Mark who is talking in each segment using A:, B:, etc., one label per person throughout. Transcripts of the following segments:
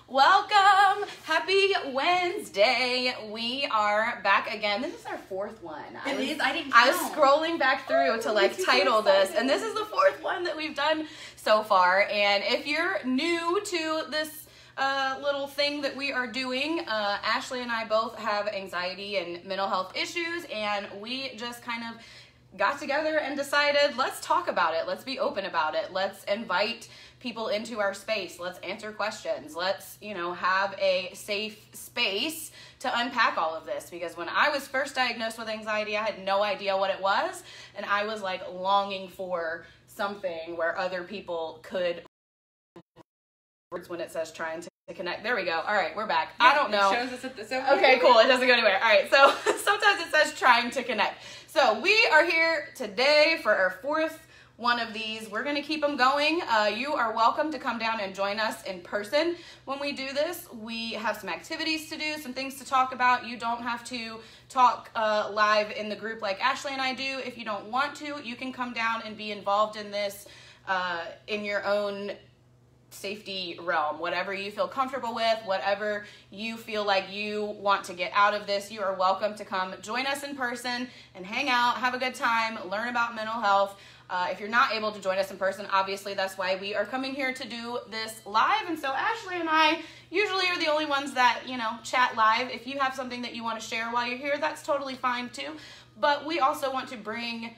A: Welcome! Happy Wednesday. We are back again. This is our fourth one.
B: I didn't count.
A: I was scrolling back through to like title this, and this is the fourth one that we've done so far. And if you're new to this little thing that we are doing, Ashley and I both have anxiety and mental health issues, and we just kind of got together and decided, let's talk about it. Let's be open about it. Let's invite people into our space. Let's answer questions. Let's, have a safe space to unpack all of this. Because when I was first diagnosed with anxiety, I had no idea what it was. And I was like longing for something where other people could, when it says trying to connect. There we go. All right, we're back. Yeah, I don't know.
B: It shows us at this over.
A: Okay, cool. It doesn't go anywhere. All right, so sometimes it says trying to connect. So we are here today for our fourth one of these. We're going to keep them going. You are welcome to come down and join us in person when we do this. We have some activities to do, some things to talk about. You don't have to talk live in the group like Ashley and I do. If you don't want to, you can come down and be involved in this in your own safety realm, whatever you feel comfortable with, whatever you feel like you want to get out of this. You are welcome to come join us in person and hang out, have a good time, learn about mental health. If you're not able to join us in person, obviously that's why we are coming here to do this live. And so Ashley and I usually are the only ones that, chat live. If you have something that you want to share while you're here, that's totally fine too. But we also want to bring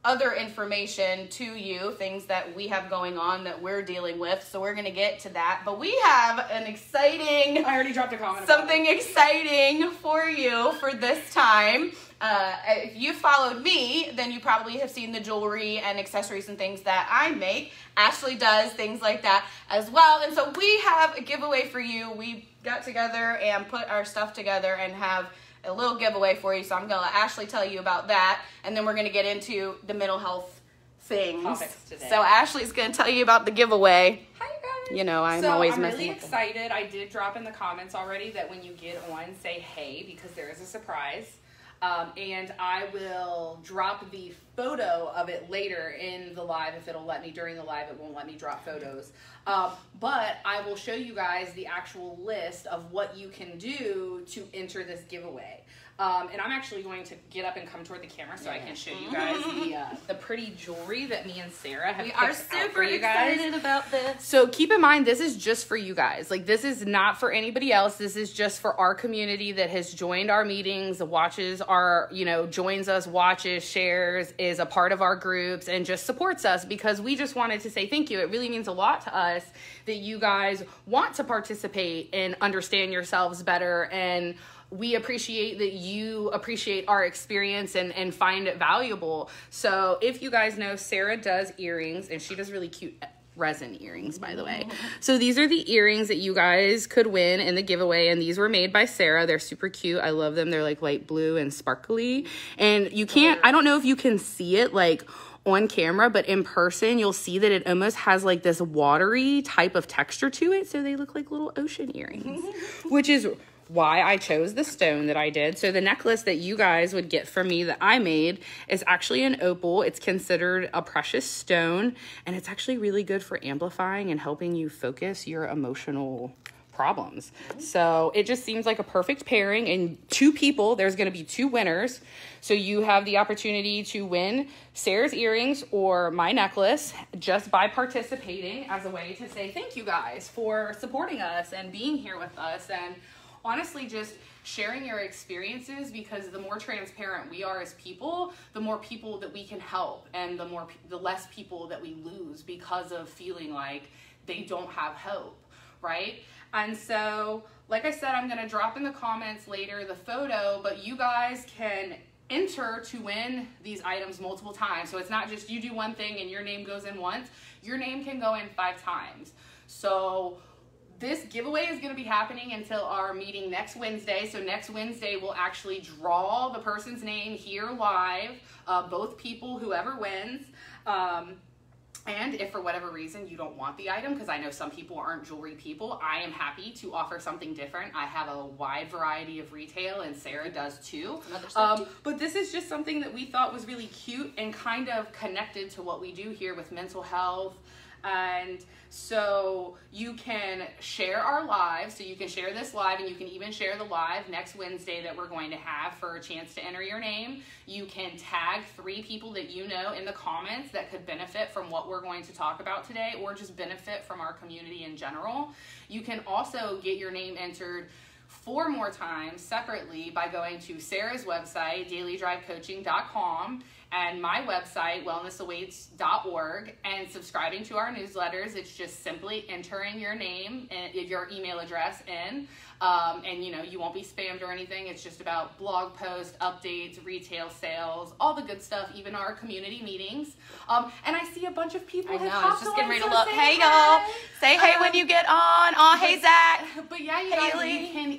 A: other information to you, things that we have going on that we're dealing with. So we're going to get to that. But we have an exciting...
B: I already dropped a comment.
A: Something exciting for you for this time. If you followed me, then you probably have seen the jewelry and accessories and things that I make. Ashley does things like that as well. And so we have a giveaway for you. We got together and put our stuff together and have a little giveaway for you. So I'm going to let Ashley tell you about that. And then we're going to get into the mental health things.
B: Topics today.
A: So Ashley's going to tell you about the giveaway.
B: Hi, you guys.
A: I'm always
B: I'm
A: messing
B: really
A: with
B: excited. I did drop in the comments already that when you get on, say hey, because there is a surprise. And I will drop the photo of it later in the live. If it'll let me during the live, it won't let me drop photos. But I will show you guys the actual list of what you can do to enter this giveaway. And I'm actually going to get up and come toward the camera so I can show you guys the pretty jewelry that me and Sarah have picked out for you guys.
A: We are super excited about this.
B: So keep in mind, this is just for you guys. Like, this is not for anybody else. This is just for our community that has joined our meetings, watches our, joins us, watches, shares, is a part of our groups, and just supports us, because we just wanted to say thank you. It really means a lot to us that you guys want to participate and understand yourselves better, and we appreciate that you appreciate our experience and find it valuable. So if you guys know, Sarah does earrings, and she does really cute resin earrings, by the way. So these are the earrings that you guys could win in the giveaway, and these were made by Sarah. They're super cute. I love them. They're like light blue and sparkly, and you can't, I don't know if you can see it like on camera, but in person you'll see that it almost has like this watery type of texture to it. So they look like little ocean earrings, which is why I chose the stone that I did. So the necklace that you guys would get from me that I made is actually an opal. It's considered a precious stone, and it's actually really good for amplifying and helping you focus your emotional problems. So it just seems like a perfect pairing, and two people, there's going to be two winners. So you have the opportunity to win Sarah's earrings or my necklace just by participating, as a way to say thank you guys for supporting us and being here with us, and honestly just sharing your experiences, because the more transparent we are as people, the more people that we can help, and the less people that we lose because of feeling like they don't have hope, right? And so, like I said, I'm going to drop in the comments later the photo, but you guys can enter to win these items multiple times. So it's not just you do one thing and your name goes in once. Your name can go in 5 times. So this giveaway is going to be happening until our meeting next Wednesday. So next Wednesday, we'll actually draw the person's name here live, both people, whoever wins. And if for whatever reason you don't want the item, because I know some people aren't jewelry people, I am happy to offer something different. I have a wide variety of retail, and Sarah does too. But this is just something that we thought was really cute and kind of connected to what we do here with mental health, And so you can share our live. So you can share this live, and you can even share the live next Wednesday that we're going to have for a chance to enter your name. You can tag 3 people that you know in the comments that could benefit from what we're going to talk about today, or just benefit from our community in general. You can also get your name entered 4 more times separately by going to Sarah's website, dailydrivecoaching.com, and my website, wellnessawaits.org, and subscribing to our newsletters. It's just simply entering your name and your email address in, and you won't be spammed or anything. It's just about blog posts, updates, retail sales, all the good stuff, even our community meetings. And I see a bunch of people.
A: I know, I was just getting ready to look. Hey y'all, say hey when you get on. Oh, hey Zach.
B: But yeah, you guys, you can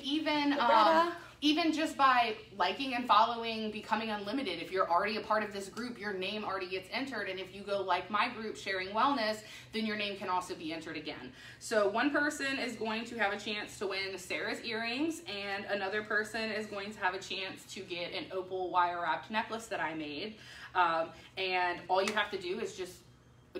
B: even just by liking and following Becoming Unlimited, if you're already a part of this group, your name already gets entered. And if you go like my group, Sharing Wellness, then your name can also be entered again. So one person is going to have a chance to win Sarah's earrings, and another person is going to have a chance to get an opal wire wrapped necklace that I made. And all you have to do is just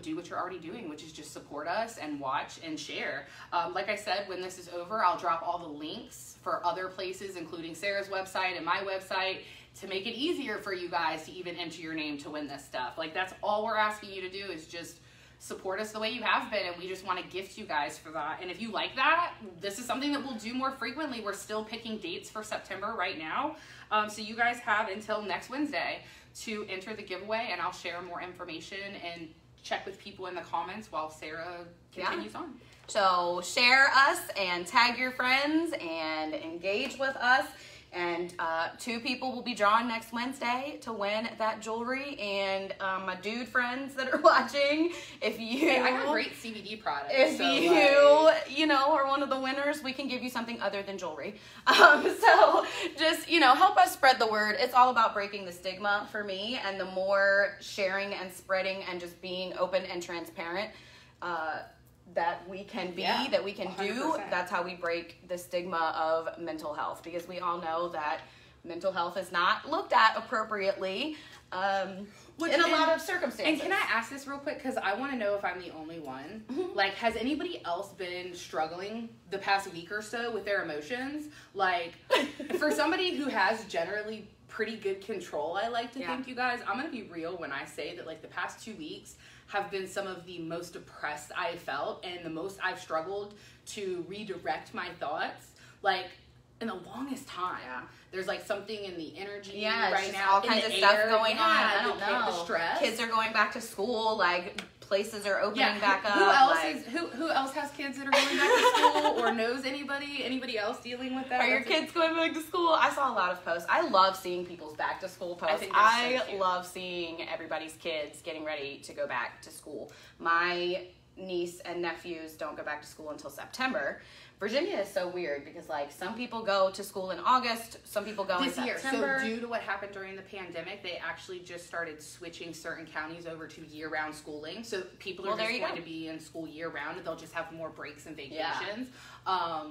B: do what you're already doing, which is just support us and watch and share. Like I said, when this is over, I'll drop all the links for other places, including Sarah's website and my website, to make it easier for you guys to even enter your name to win this stuff. Like, that's all we're asking you to do, is just support us the way you have been, and we just want to gift you guys for that. And if you like that, this is something that we'll do more frequently. We're still picking dates for September right now. So you guys have until next Wednesday to enter the giveaway, and I'll share more information and check with people in the comments while Sarah continues on.
A: So share us and tag your friends and engage with us. And 2 people will be drawn next Wednesday to win that jewelry. And my dude friends that are watching, if you...
B: I have great CBD products.
A: If you are one of the winners, we can give you something other than jewelry. So just, help us spread the word. It's all about breaking the stigma for me. And the more sharing and spreading and just being open and transparent that we can be, that we can 100%. Do, that's how we break the stigma of mental health, because we all know that mental health is not looked at appropriately in a lot of circumstances.
B: And can I ask this real quick, because I want to know if I'm the only one. Mm-hmm. Like, has anybody else been struggling the past week or so with their emotions? Like, for somebody who has generally pretty good control, I like to think, you guys, I'm going to be real when I say that, like, the past 2 weeks have been some of the most depressed I've felt, and the most I've struggled to redirect my thoughts, like, in the longest time. Yeah. There's like something in the energy right now,
A: all kinds of stuff going on. I don't know.
B: The stress.
A: Kids are going back to school, like places are opening back up.
B: Who else has kids that are going back to school, or knows anybody else dealing with that?
A: Are your kids going back to school? I saw a lot of posts. I love seeing people's back to school posts. I love seeing everybody's kids getting ready to go back to school. My niece and nephews don't go back to school until September. Virginia is so weird because, like, some people go to school in August, some people go in September.
B: So due to what happened during the pandemic, they actually just started switching certain counties over to year-round schooling. So people are just going to be in school year-round, and they'll just have more breaks and vacations. Yeah.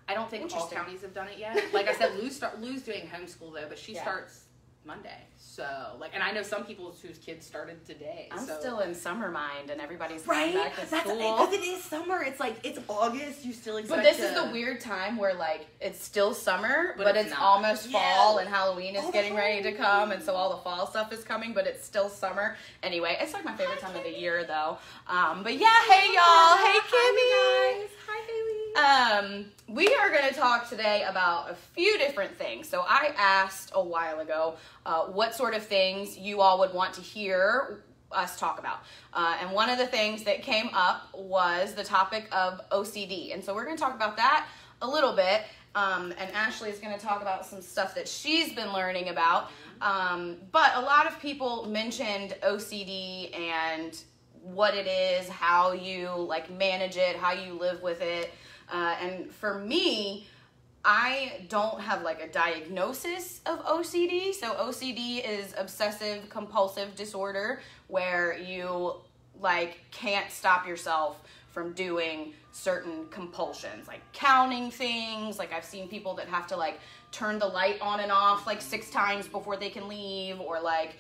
B: I don't think all counties have done it yet. Like I said, Lou's doing homeschool, though, but she starts Monday. So, like, and I know some people whose kids started today.
A: I'm still in summer mind, and everybody's going back to school.
B: Because it is summer. It's like, it's August. You still expect
A: But this is the weird time where, like, it's still summer, but it's almost fall, and Halloween is getting ready to come, and so all the fall stuff is coming, but it's still summer. Anyway, it's like my favorite time of the year, though. But yeah, hey, y'all. Hey, Kimmy.
B: Guys. Hi, Haley.
A: We are going to talk today about a few different things. So I asked a while ago what sort of things you all would want to hear us talk about. And one of the things that came up was the topic of OCD. And so we're going to talk about that a little bit. And Ashley is going to talk about some stuff that she's been learning about. But a lot of people mentioned OCD and what it is, how you like manage it, how you live with it. And for me, I don't have like a diagnosis of OCD. So OCD is obsessive compulsive disorder, where you like can't stop yourself from doing certain compulsions, like counting things. Like I've seen people that have to like turn the light on and off like 6 times before they can leave, or like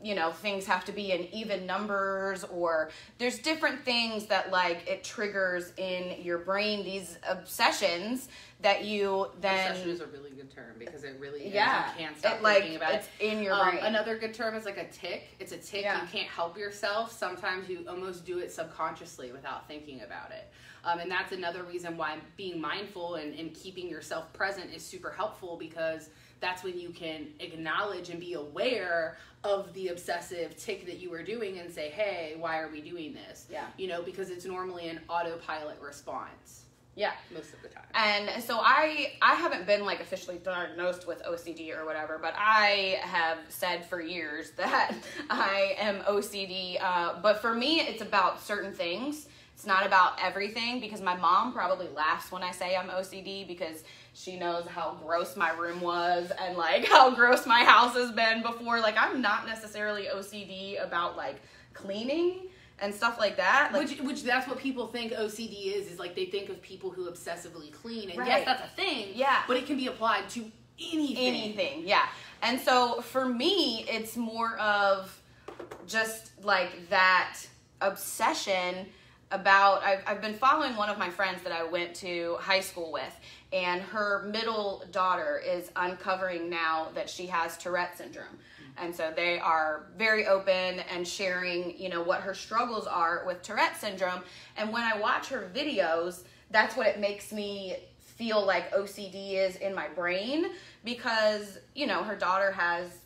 A: you know, things have to be in even numbers, or there's different things that like it triggers in your brain, these obsessions that you then...
B: Obsession is a really good term because it really is.
A: Yeah.
B: You can't stop
A: like,
B: thinking about
A: it's
B: it.
A: in your brain.
B: Another good term is like a tic. It's a tic.
A: Yeah.
B: You can't help yourself. Sometimes you almost do it subconsciously without thinking about it. And that's another reason why being mindful and keeping yourself present is super helpful, because that's when you can acknowledge and be aware of the obsessive tic that you were doing and say, hey, why are we doing this?
A: Yeah.
B: You know, because it's normally an autopilot response.
A: Yeah.
B: Most of the time.
A: And so I haven't been like officially diagnosed with OCD or whatever, but I have said for years that I am OCD. But for me, it's about certain things. It's not about everything, because my mom probably laughs when I say I'm OCD, because she knows how gross my room was and like how gross my house has been before. Like, I'm not necessarily OCD about like cleaning and stuff like that. Like,
B: which that's what people think OCD is like they think of people who obsessively clean. And
A: right.
B: yes, that's a thing.
A: Yeah.
B: But it can be applied to anything.
A: Anything, yeah. And so for me, it's more of just like that obsession about, I've been following one of my friends that I went to high school with, and her middle daughter is uncovering now that she has Tourette syndrome. And so they are very open and sharing, you know, what her struggles are with Tourette syndrome. And when I watch her videos, that's what it makes me feel like OCD is in my brain, because, you know, her daughter has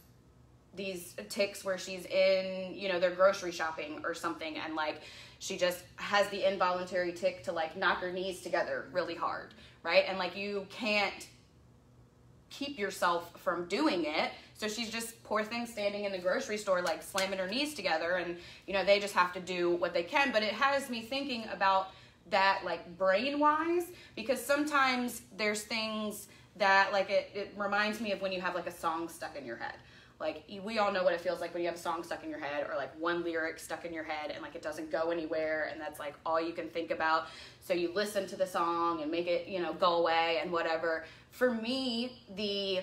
A: these tics where she's in, you know, they're grocery shopping or something, and like she just has the involuntary tic to like knock her knees together really hard, right? And like you can't keep yourself from doing it. So she's just, poor thing, standing in the grocery store like slamming her knees together, and you know, they just have to do what they can. But it has me thinking about that like brain wise, because sometimes there's things that like it reminds me of when you have like a song stuck in your head. Like, we all know what it feels like when you have a song stuck in your head, or like one lyric stuck in your head and like it doesn't go anywhere, and that's like all you can think about. So you listen to the song and make it, you know, go away and whatever. For me, the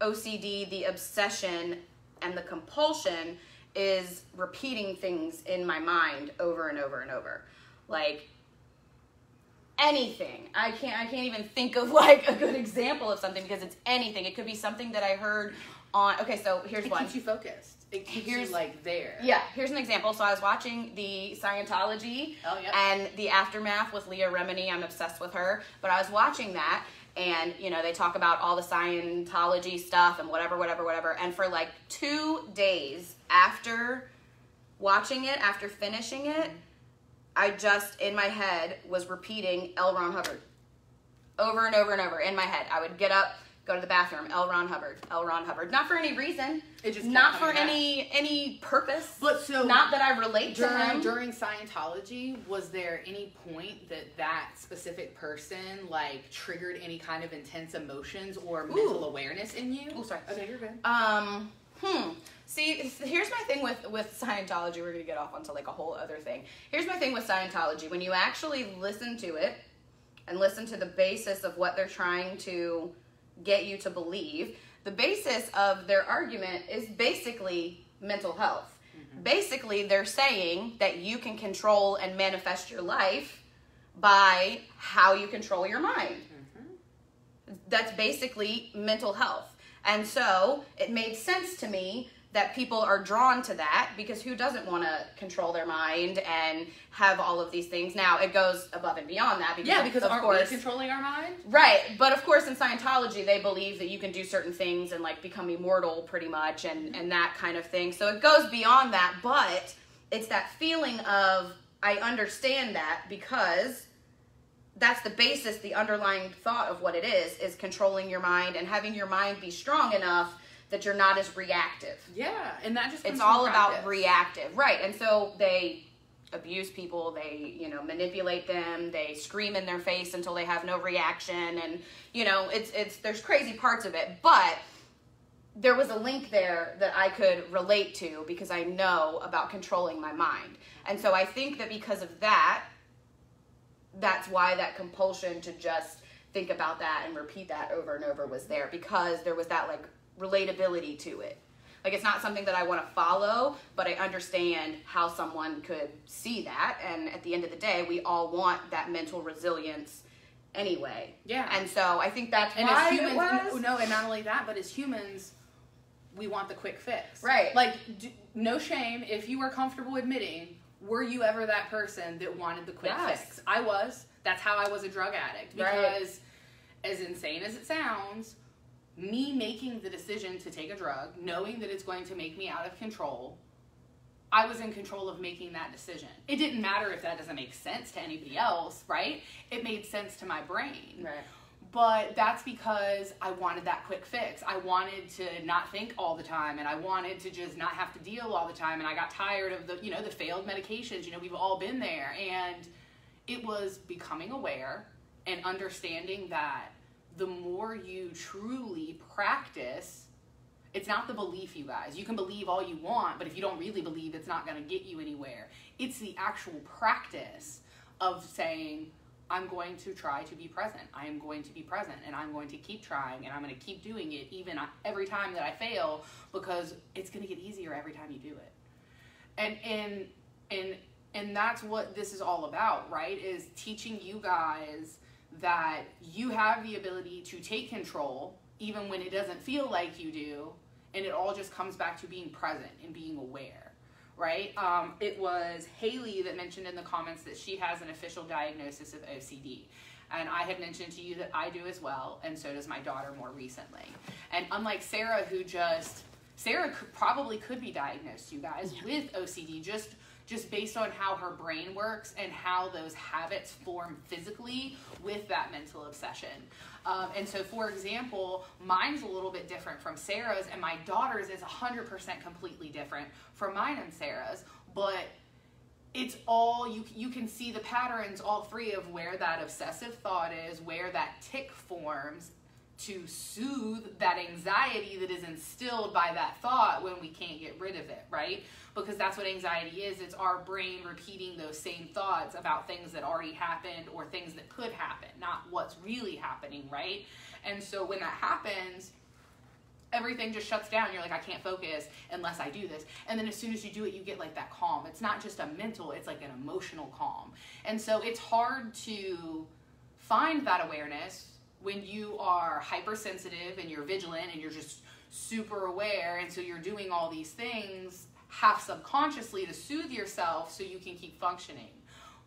A: OCD, the obsession and the compulsion is repeating things in my mind over and over and over. Like anything. I can't even think of like a good example of something, because it's anything. It could be something that I heard on, okay, so here's one.
B: It keeps you focused. It keeps you like there.
A: Yeah, here's an example. So I was watching the Scientology and the Aftermath with Leah Remini. I'm obsessed with her. But I was watching that, and, you know, they talk about all the Scientology stuff and whatever. And for like 2 days after watching it, after finishing it, I just, in my head, was repeating L. Ron Hubbard over and over and over in my head. I would get up, go to the bathroom, L. Ron Hubbard, L. Ron Hubbard. Not for any reason.
B: It just
A: not for any purpose.
B: But so
A: not that I relate to him.
B: During Scientology, was there any point that specific person like triggered any kind of intense emotions or mental awareness in you?
A: Oh, sorry.
B: Okay, you're good.
A: See, here's my thing with Scientology. We're going to get off onto like a whole other thing. Here's my thing with Scientology. When you actually listen to it and listen to the basis of what they're trying to get you to believe, the basis of their argument is basically mental health. Mm-hmm. Basically, they're saying that you can control and manifest your life by how you control your mind. Mm-hmm. That's basically mental health. And so it made sense to me that people are drawn to that, because who doesn't want to control their mind and have all of these things? Now, it goes above and beyond that.
B: Because aren't we controlling our mind?
A: Right. But of course, in Scientology, they believe that you can do certain things and like become immortal pretty much, and that kind of thing. So it goes beyond that, but it's that feeling of, I understand that, because that's the basis, the underlying thought of what it is controlling your mind and having your mind be strong enough that you're not as reactive.
B: Yeah, and that just comes
A: it's all
B: from
A: about
B: practice.
A: reactive, right? And so they abuse people, they, you know, manipulate them, they scream in their face until they have no reaction, and you know, it's there's crazy parts of it, but there was a link there that I could relate to because I know about controlling my mind. And so I think that because of that, that's why that compulsion to just think about that and repeat that over and over was there, because there was that like relatability to it. Like, it's not something that I want to follow, but I understand how someone could see that. And at the end of the day, we all want that mental resilience anyway.
B: Yeah.
A: And so I think that's
B: and
A: why
B: as humans,
A: it was.
B: no, and not only that, but as humans, we want the quick fix.
A: Right.
B: Like, no shame if you are comfortable admitting, were you ever that person that wanted the quick fix? I was. That's how I was a drug addict. Because as insane as it sounds, me making the decision to take a drug, knowing that it's going to make me out of control, I was in control of making that decision. It didn't matter if that doesn't make sense to anybody else, right? It made sense to my brain.
A: Right.
B: But that's because I wanted that quick fix. I wanted to not think all the time, and I wanted to just not have to deal all the time, and I got tired of the failed medications. We've all been there. And it was becoming aware and understanding that the more you truly practice, it's not the belief, you guys. You can believe all you want, but if you don't really believe, it's not going to get you anywhere. It's the actual practice of saying, I'm going to try to be present. I am going to be present, and I'm going to keep trying, and I'm going to keep doing it even every time that I fail, because it's going to get easier every time you do it. And that's what this is all about, right? Is teaching you guys that you have the ability to take control even when it doesn't feel like you do, and it all just comes back to being present and being aware, right? It was Haley that mentioned in the comments that she has an official diagnosis of OCD, and I had mentioned to you that I do as well, and so does my daughter more recently. And unlike Sarah, Sarah probably could be diagnosed, you guys, with OCD, just based on how her brain works and how those habits form physically with that mental obsession. And so, for example, mine's a little bit different from Sarah's, and my daughter's is 100% completely different from mine and Sarah's, but it's all, you can see the patterns, all three, of where that obsessive thought is, where that tic forms to soothe that anxiety that is instilled by that thought when we can't get rid of it, right? Because that's what anxiety is. It's our brain repeating those same thoughts about things that already happened or things that could happen, not what's really happening, right? And so when that happens, everything just shuts down. You're like, I can't focus unless I do this. And then as soon as you do it, you get like that calm. It's not just a mental, it's like an emotional calm. And so it's hard to find that awareness when you are hypersensitive and you're vigilant and you're just super aware, and so you're doing all these things half subconsciously to soothe yourself so you can keep functioning.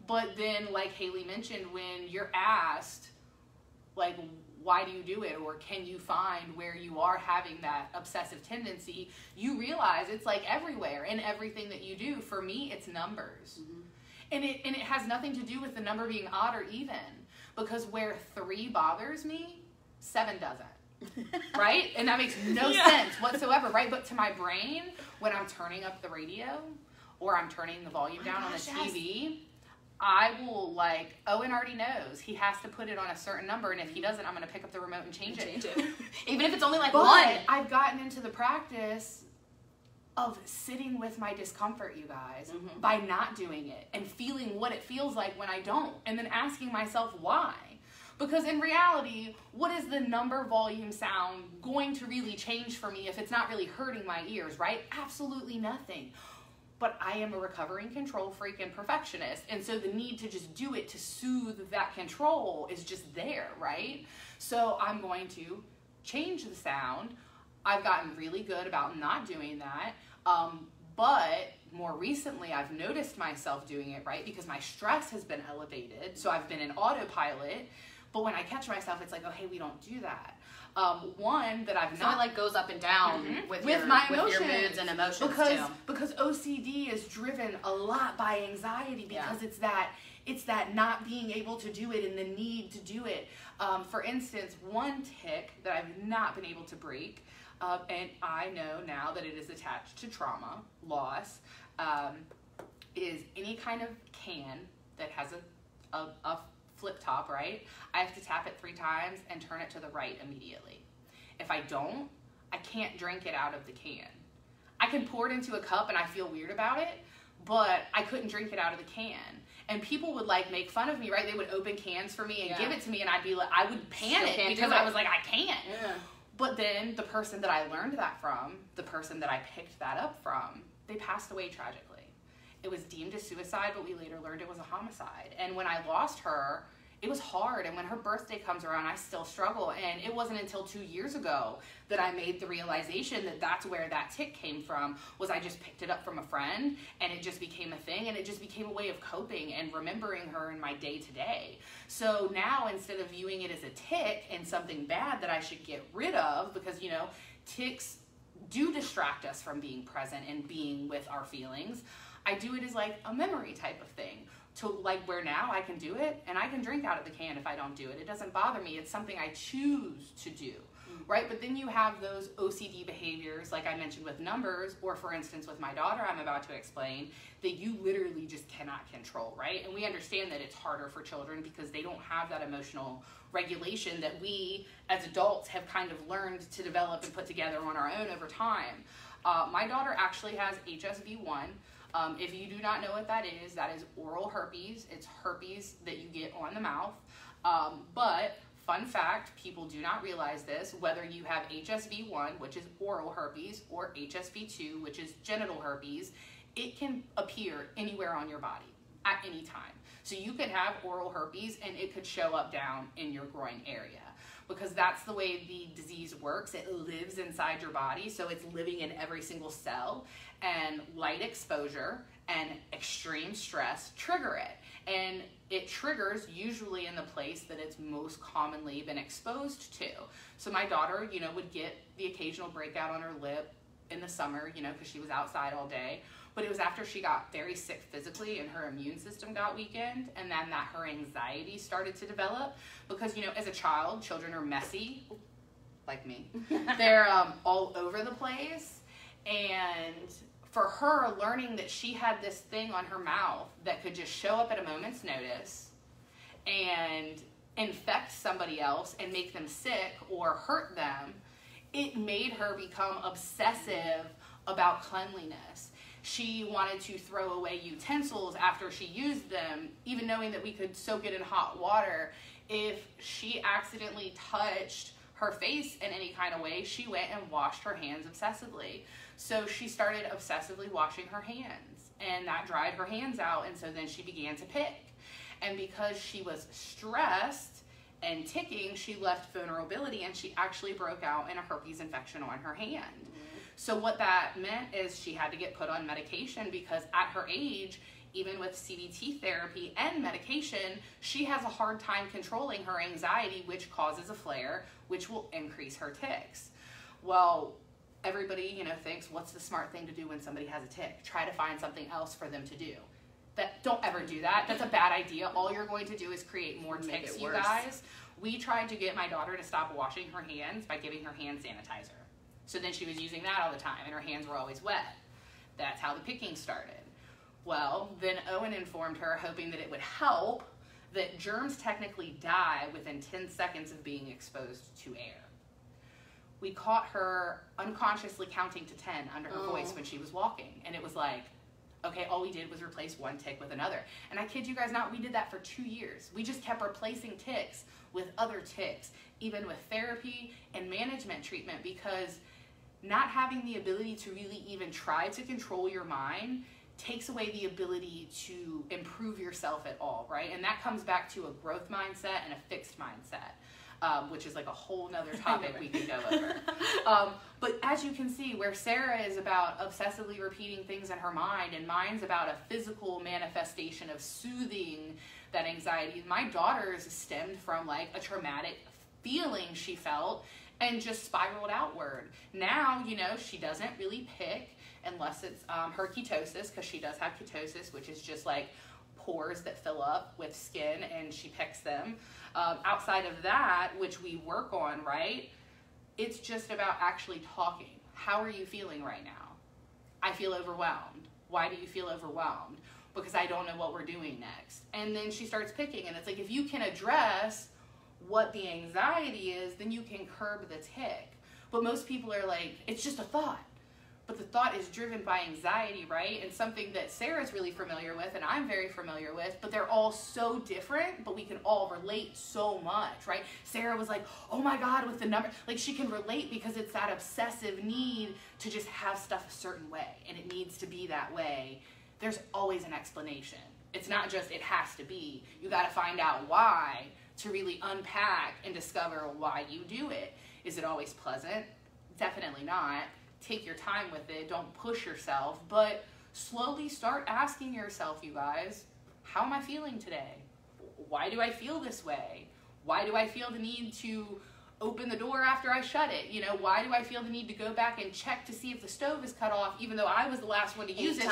B: But then, like Haley mentioned, when you're asked, like, why do you do it, or can you find where you are having that obsessive tendency, you realize it's like everywhere in everything that you do. For me, it's numbers. Mm-hmm. And it has nothing to do with the number being odd or even, because where 3 bothers me, 7 doesn't. Right? And that makes no sense whatsoever, right? But to my brain, when I'm turning up the radio or I'm turning the volume down on the TV, I will, like, Owen already knows he has to put it on a certain number, and if he doesn't, I'm going to pick up the remote and change it.
A: Even if it's only like
B: but
A: 1.
B: I've gotten into the practice of sitting with my discomfort, you guys, mm-hmm. by not doing it and feeling what it feels like when I don't, and then asking myself why. Because in reality, what is the number volume sound going to really change for me if it's not really hurting my ears, right? Absolutely nothing. But I am a recovering control freak and perfectionist, and so the need to just do it to soothe that control is just there, right? So I'm going to change the sound. I've gotten really good about not doing that, but more recently I've noticed myself doing it, right? Because my stress has been elevated, so I've been in autopilot. But when I catch myself, it's like, oh, hey, we don't do that. One that I've not...
A: So it like goes up and down mm-hmm. with your moods and emotions too.
B: Because OCD is driven a lot by anxiety, because it's that not being able to do it and the need to do it. For instance, one tic that I've not been able to break, and I know now that it is attached to trauma, loss, is any kind of can that has a flip top, right? I have to tap it 3 times and turn it to the right immediately. If I don't, I can't drink it out of the can. I can pour it into a cup and I feel weird about it, but I couldn't drink it out of the can. And people would like make fun of me, right? They would open cans for me and give it to me, and I'd be like, I would panic because I was like, I can't. Yeah. But then the person that I learned that from, the person that I picked that up from, they passed away tragically. It was deemed a suicide, but we later learned it was a homicide. And when I lost her, it was hard. And when her birthday comes around, I still struggle. And it wasn't until 2 years ago that I made the realization that that's where that tic came from, was I just picked it up from a friend, and it just became a thing, and it just became a way of coping and remembering her in my day to day. So now, instead of viewing it as a tic and something bad that I should get rid of, because, you know, tics do distract us from being present and being with our feelings, I do it as like a memory type of thing. To like where now I can do it, and I can drink out of the can if I don't do it. It doesn't bother me. It's something I choose to do, right? But then you have those OCD behaviors, like I mentioned with numbers, or for instance with my daughter I'm about to explain, that you literally just cannot control, right? And we understand that it's harder for children because they don't have that emotional regulation that we as adults have kind of learned to develop and put together on our own over time. My daughter actually has HSV1. If you do not know what that is oral herpes. It's herpes that you get on the mouth. But fun fact, people do not realize this, whether you have HSV1, which is oral herpes, or HSV2, which is genital herpes, it can appear anywhere on your body at any time. So you could have oral herpes and it could show up down in your groin area, because that's the way the disease works. It lives inside your body, so it's living in every single cell, and light exposure and extreme stress trigger it. And it triggers usually in the place that it's most commonly been exposed to. So my daughter, you know, would get the occasional breakout on her lip in the summer, you know, because she was outside all day. But it was after she got very sick physically and her immune system got weakened, and then that her anxiety started to develop. Because, you know, as a child, children are messy, like me. They're all over the place. And for her, learning that she had this thing on her mouth that could just show up at a moment's notice and infect somebody else and make them sick or hurt them, it made her become obsessive about cleanliness. She wanted to throw away utensils after she used them, even knowing that we could soak it in hot water. If she accidentally touched her face in any kind of way, she went and washed her hands obsessively. So she started obsessively washing her hands, and that dried her hands out, and so then she began to pick. And because she was stressed and ticking, she left vulnerability, and she actually broke out in a herpes infection on her hand. So what that meant is she had to get put on medication, because at her age, even with CBT therapy and medication, she has a hard time controlling her anxiety, which causes a flare, which will increase her tics. Well, everybody, you know, thinks, what's the smart thing to do when somebody has a tic? Try to find something else for them to do. Don't ever do that. That's a bad idea. All you're going to do is create more tics, you guys. We tried to get my daughter to stop washing her hands by giving her hand sanitizer. So then she was using that all the time, and her hands were always wet. That's how the picking started. Well, then Owen informed her, hoping that it would help, that germs technically die within 10 seconds of being exposed to air. We caught her unconsciously counting to 10 under her voice when she was walking, and it was like, okay, all we did was replace one tic with another. And I kid you guys not, we did that for 2 years. We just kept replacing tics with other tics, even with therapy and management treatment, because not having the ability to really even try to control your mind takes away the ability to improve yourself at all, right? And that comes back to a growth mindset and a fixed mindset, which is like a whole nother topic we can go over. But as you can see, where Sarah is about obsessively repeating things in her mind, and mine's about a physical manifestation of soothing that anxiety, my daughter's stemmed from like a traumatic feeling she felt and just spiraled outward. Now, you know, she doesn't really pick unless it's her ketosis, because she does have ketosis, which is just like pores that fill up with skin, and she picks them. Outside of that, which we work on, right, it's just about actually talking. How are you feeling right now? I feel overwhelmed. Why do you feel overwhelmed? Because I don't know what we're doing next. And then she starts picking, and it's like, if you can address what the anxiety is, then you can curb the tic. But most people are like, it's just a thought, but the thought is driven by anxiety, right? And something that Sarah's really familiar with and I'm very familiar with, but they're all so different, but we can all relate so much, right? Sarah was like, oh my God, with the number, like she can relate because it's that obsessive need to just have stuff a certain way, and it needs to be that way. There's always an explanation. It's not just it has to be. You got to find out why to really unpack and discover why you do it. Is it always pleasant? Definitely not. Take your time with it. Don't push yourself, but slowly start asking yourself, you guys, how am I feeling today? Why do I feel this way? Why do I feel the need to open the door after I shut it? You know, why do I feel the need to go back and check to see if the stove is cut off, even though I was the last one to use it,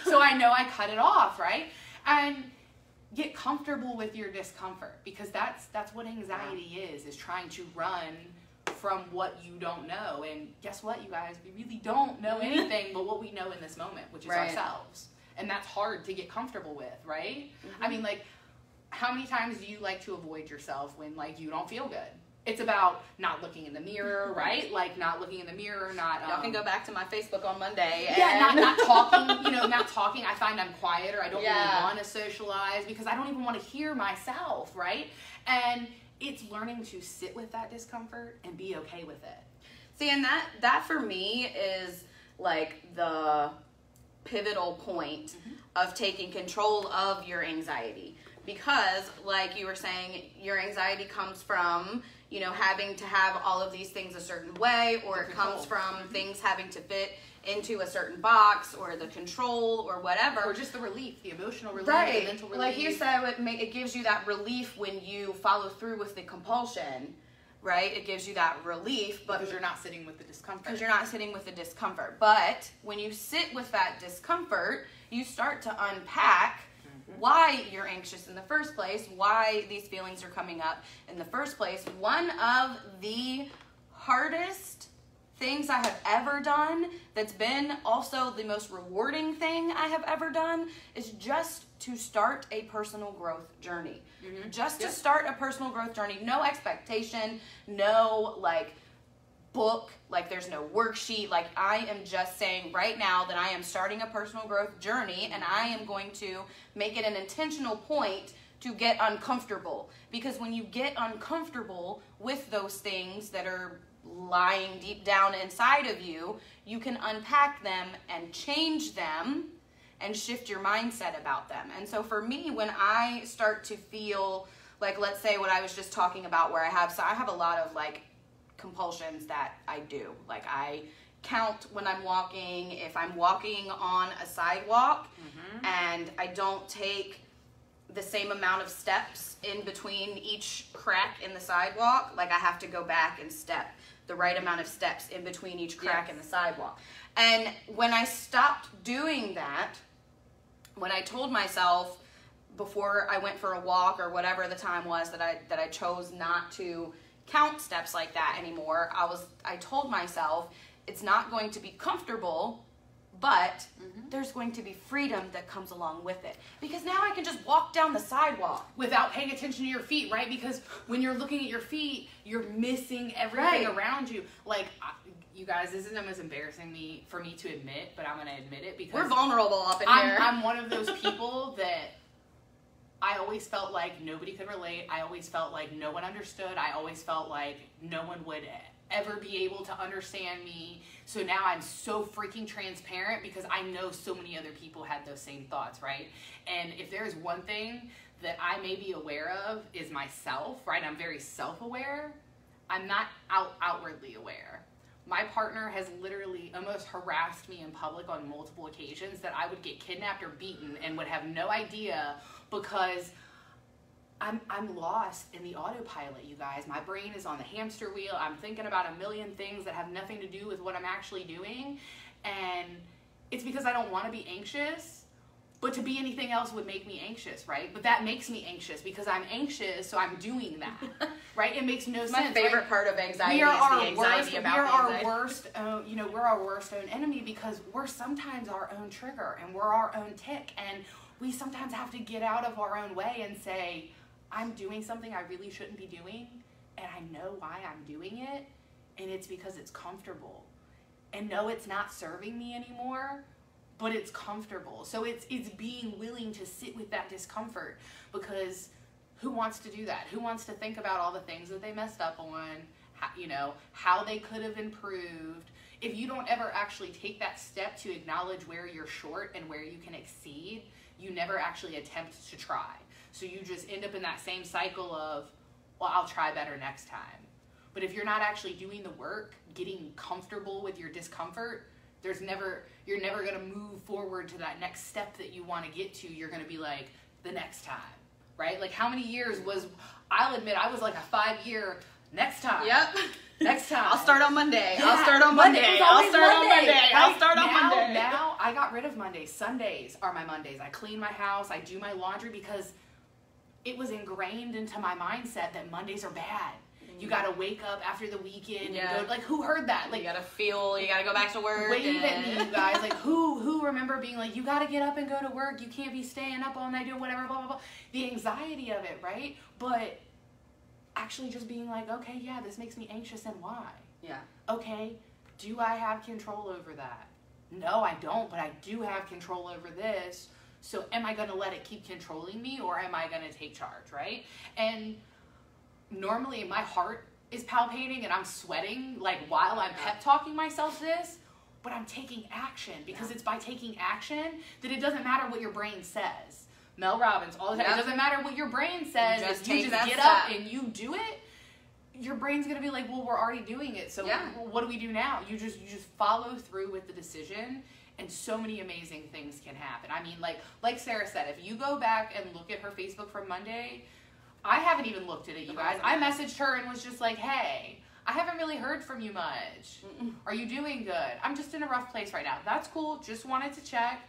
B: so I know I cut it off, right? And get comfortable with your discomfort, because that's what anxiety is trying to run from what you don't know. And guess what, you guys, we really don't know anything but what we know in this moment, which is ourselves. And that's hard to get comfortable with, right? I mean, like, how many times do you like to avoid yourself when, like, you don't feel good? It's about not looking in the mirror, right? Like, not looking in the mirror, not...
A: Y'all can go back to my Facebook on Monday. And...
B: Yeah, not talking, you know, not talking. I find I'm quieter. I don't really want to socialize because I don't even want to hear myself, right? And it's learning to sit with that discomfort and be okay with it.
A: See, and that for me is, like, the pivotal point of taking control of your anxiety. Because, like you were saying, your anxiety comes from, you know, having to have all of these things a certain way, or it comes from things having to fit into a certain box, or the control, or whatever.
B: Or just the relief, the emotional relief,
A: right.
B: the mental relief.
A: Like you said, it gives you that relief when you follow through with the compulsion, right? It gives you that relief. But
B: because you're not sitting with the discomfort.
A: Because you're not sitting with the discomfort. But when you sit with that discomfort, you start to unpack why you're anxious in the first place, why these feelings are coming up in the first place. One of the hardest things I have ever done, that's been also the most rewarding thing I have ever done, is just to start a personal growth journey. Just to start a personal growth journey. No expectation, no, like, book, like there's no worksheet. Like, I am just saying right now that I am starting a personal growth journey, and I am going to make it an intentional point to get uncomfortable. Because when you get uncomfortable with those things that are lying deep down inside of you, you can unpack them and change them and shift your mindset about them. And so for me, when I start to feel like, let's say what I was just talking about, where I have a lot of, like, compulsions that I do. Like, I count when I'm walking. If I'm walking on a sidewalk and I don't take the same amount of steps in between each crack in the sidewalk, like, I have to go back and step the right amount of steps in between each crack in the sidewalk. And when I stopped doing that, when I told myself before I went for a walk, or whatever the time was that I chose not to count steps like that anymore, I told myself it's not going to be comfortable, but there's going to be freedom that comes along with it. Because now I can just walk down the sidewalk
B: without paying attention to your feet, right? Because when you're looking at your feet, you're missing everything around you. Like, you guys, this is almost embarrassing for me to admit, but I'm going to admit it because
A: we're vulnerable up in here.
B: I'm one of those people that I always felt like nobody could relate. I always felt like no one understood. I always felt like no one would ever be able to understand me. So now I'm so freaking transparent because I know so many other people had those same thoughts, right? And if there's one thing that I may be aware of is myself, right? I'm very self-aware. I'm not outwardly aware. My partner has literally almost harassed me in public on multiple occasions that I would get kidnapped or beaten and would have no idea, because I'm lost in the autopilot, you guys. My brain is on the hamster wheel. I'm thinking about a million things that have nothing to do with what I'm actually doing. And it's because I don't want to be anxious, but to be anything else would make me anxious, right? But that makes me anxious because I'm anxious, so I'm doing that, right? It makes no sense.
A: My favorite part of anxiety
B: is
A: the anxiety about anxiety.
B: We're our worst own enemy, because we're sometimes our own trigger and we're our own tick. And we sometimes have to get out of our own way and say, I'm doing something I really shouldn't be doing, and I know why I'm doing it, and it's because it's comfortable.
C: and know it's not serving me anymore, but it's comfortable. So it's being willing to sit with that discomfort, because who wants to do that? Who wants to think about all the things that they messed up on, how they could have improved? If you don't ever actually take that step to acknowledge where you're short and where you can exceed, you never actually attempt to try. So you just end up in that same cycle of, well, I'll try better next time. But if you're not actually doing the work, getting comfortable with your discomfort, you're never going to move forward to that next step that you want to get to. You're going to be like, the next time, right? Like, how many years I'll admit, I was like a 5-year next time.
A: Yep.
C: Next time.
A: I'll start on Monday.
C: Yeah.
A: I'll start on Monday. I'll start on Monday. I'll start on Monday.
C: Now I got rid of Mondays. Sundays are my Mondays. I clean my house. I do my laundry, because it was ingrained into my mindset that Mondays are bad. You gotta wake up after the weekend and go, like, who heard that? Like,
A: you gotta go back to work.
C: Wave at me, you guys. Like, who remember being like, you gotta get up and go to work. You can't be staying up all night doing whatever, blah, blah, blah. The anxiety of it, right? But actually just being like, okay, yeah, this makes me anxious, and why?
A: Yeah.
C: Okay, do I have control over that? No, I don't, but I do have control over this. So am I gonna let it keep controlling me, or am I gonna take charge, right? And normally my heart is palpitating and I'm sweating, like, while I'm pep talking myself this, but I'm taking action, because it's by taking action that it doesn't matter what your brain says. Mel Robbins, all the time, it doesn't matter what your brain says, if you just get up and you do it, your brain's gonna be like, well, we're already doing it, so what do we do now? You just follow through with the decision, and so many amazing things can happen. I mean, like Sarah said, if you go back and look at her Facebook from Monday, I haven't even looked at it, you guys. I messaged her and was just like, hey, I haven't really heard from you much. Are you doing good? I'm just in a rough place right now. That's cool. Just wanted to check.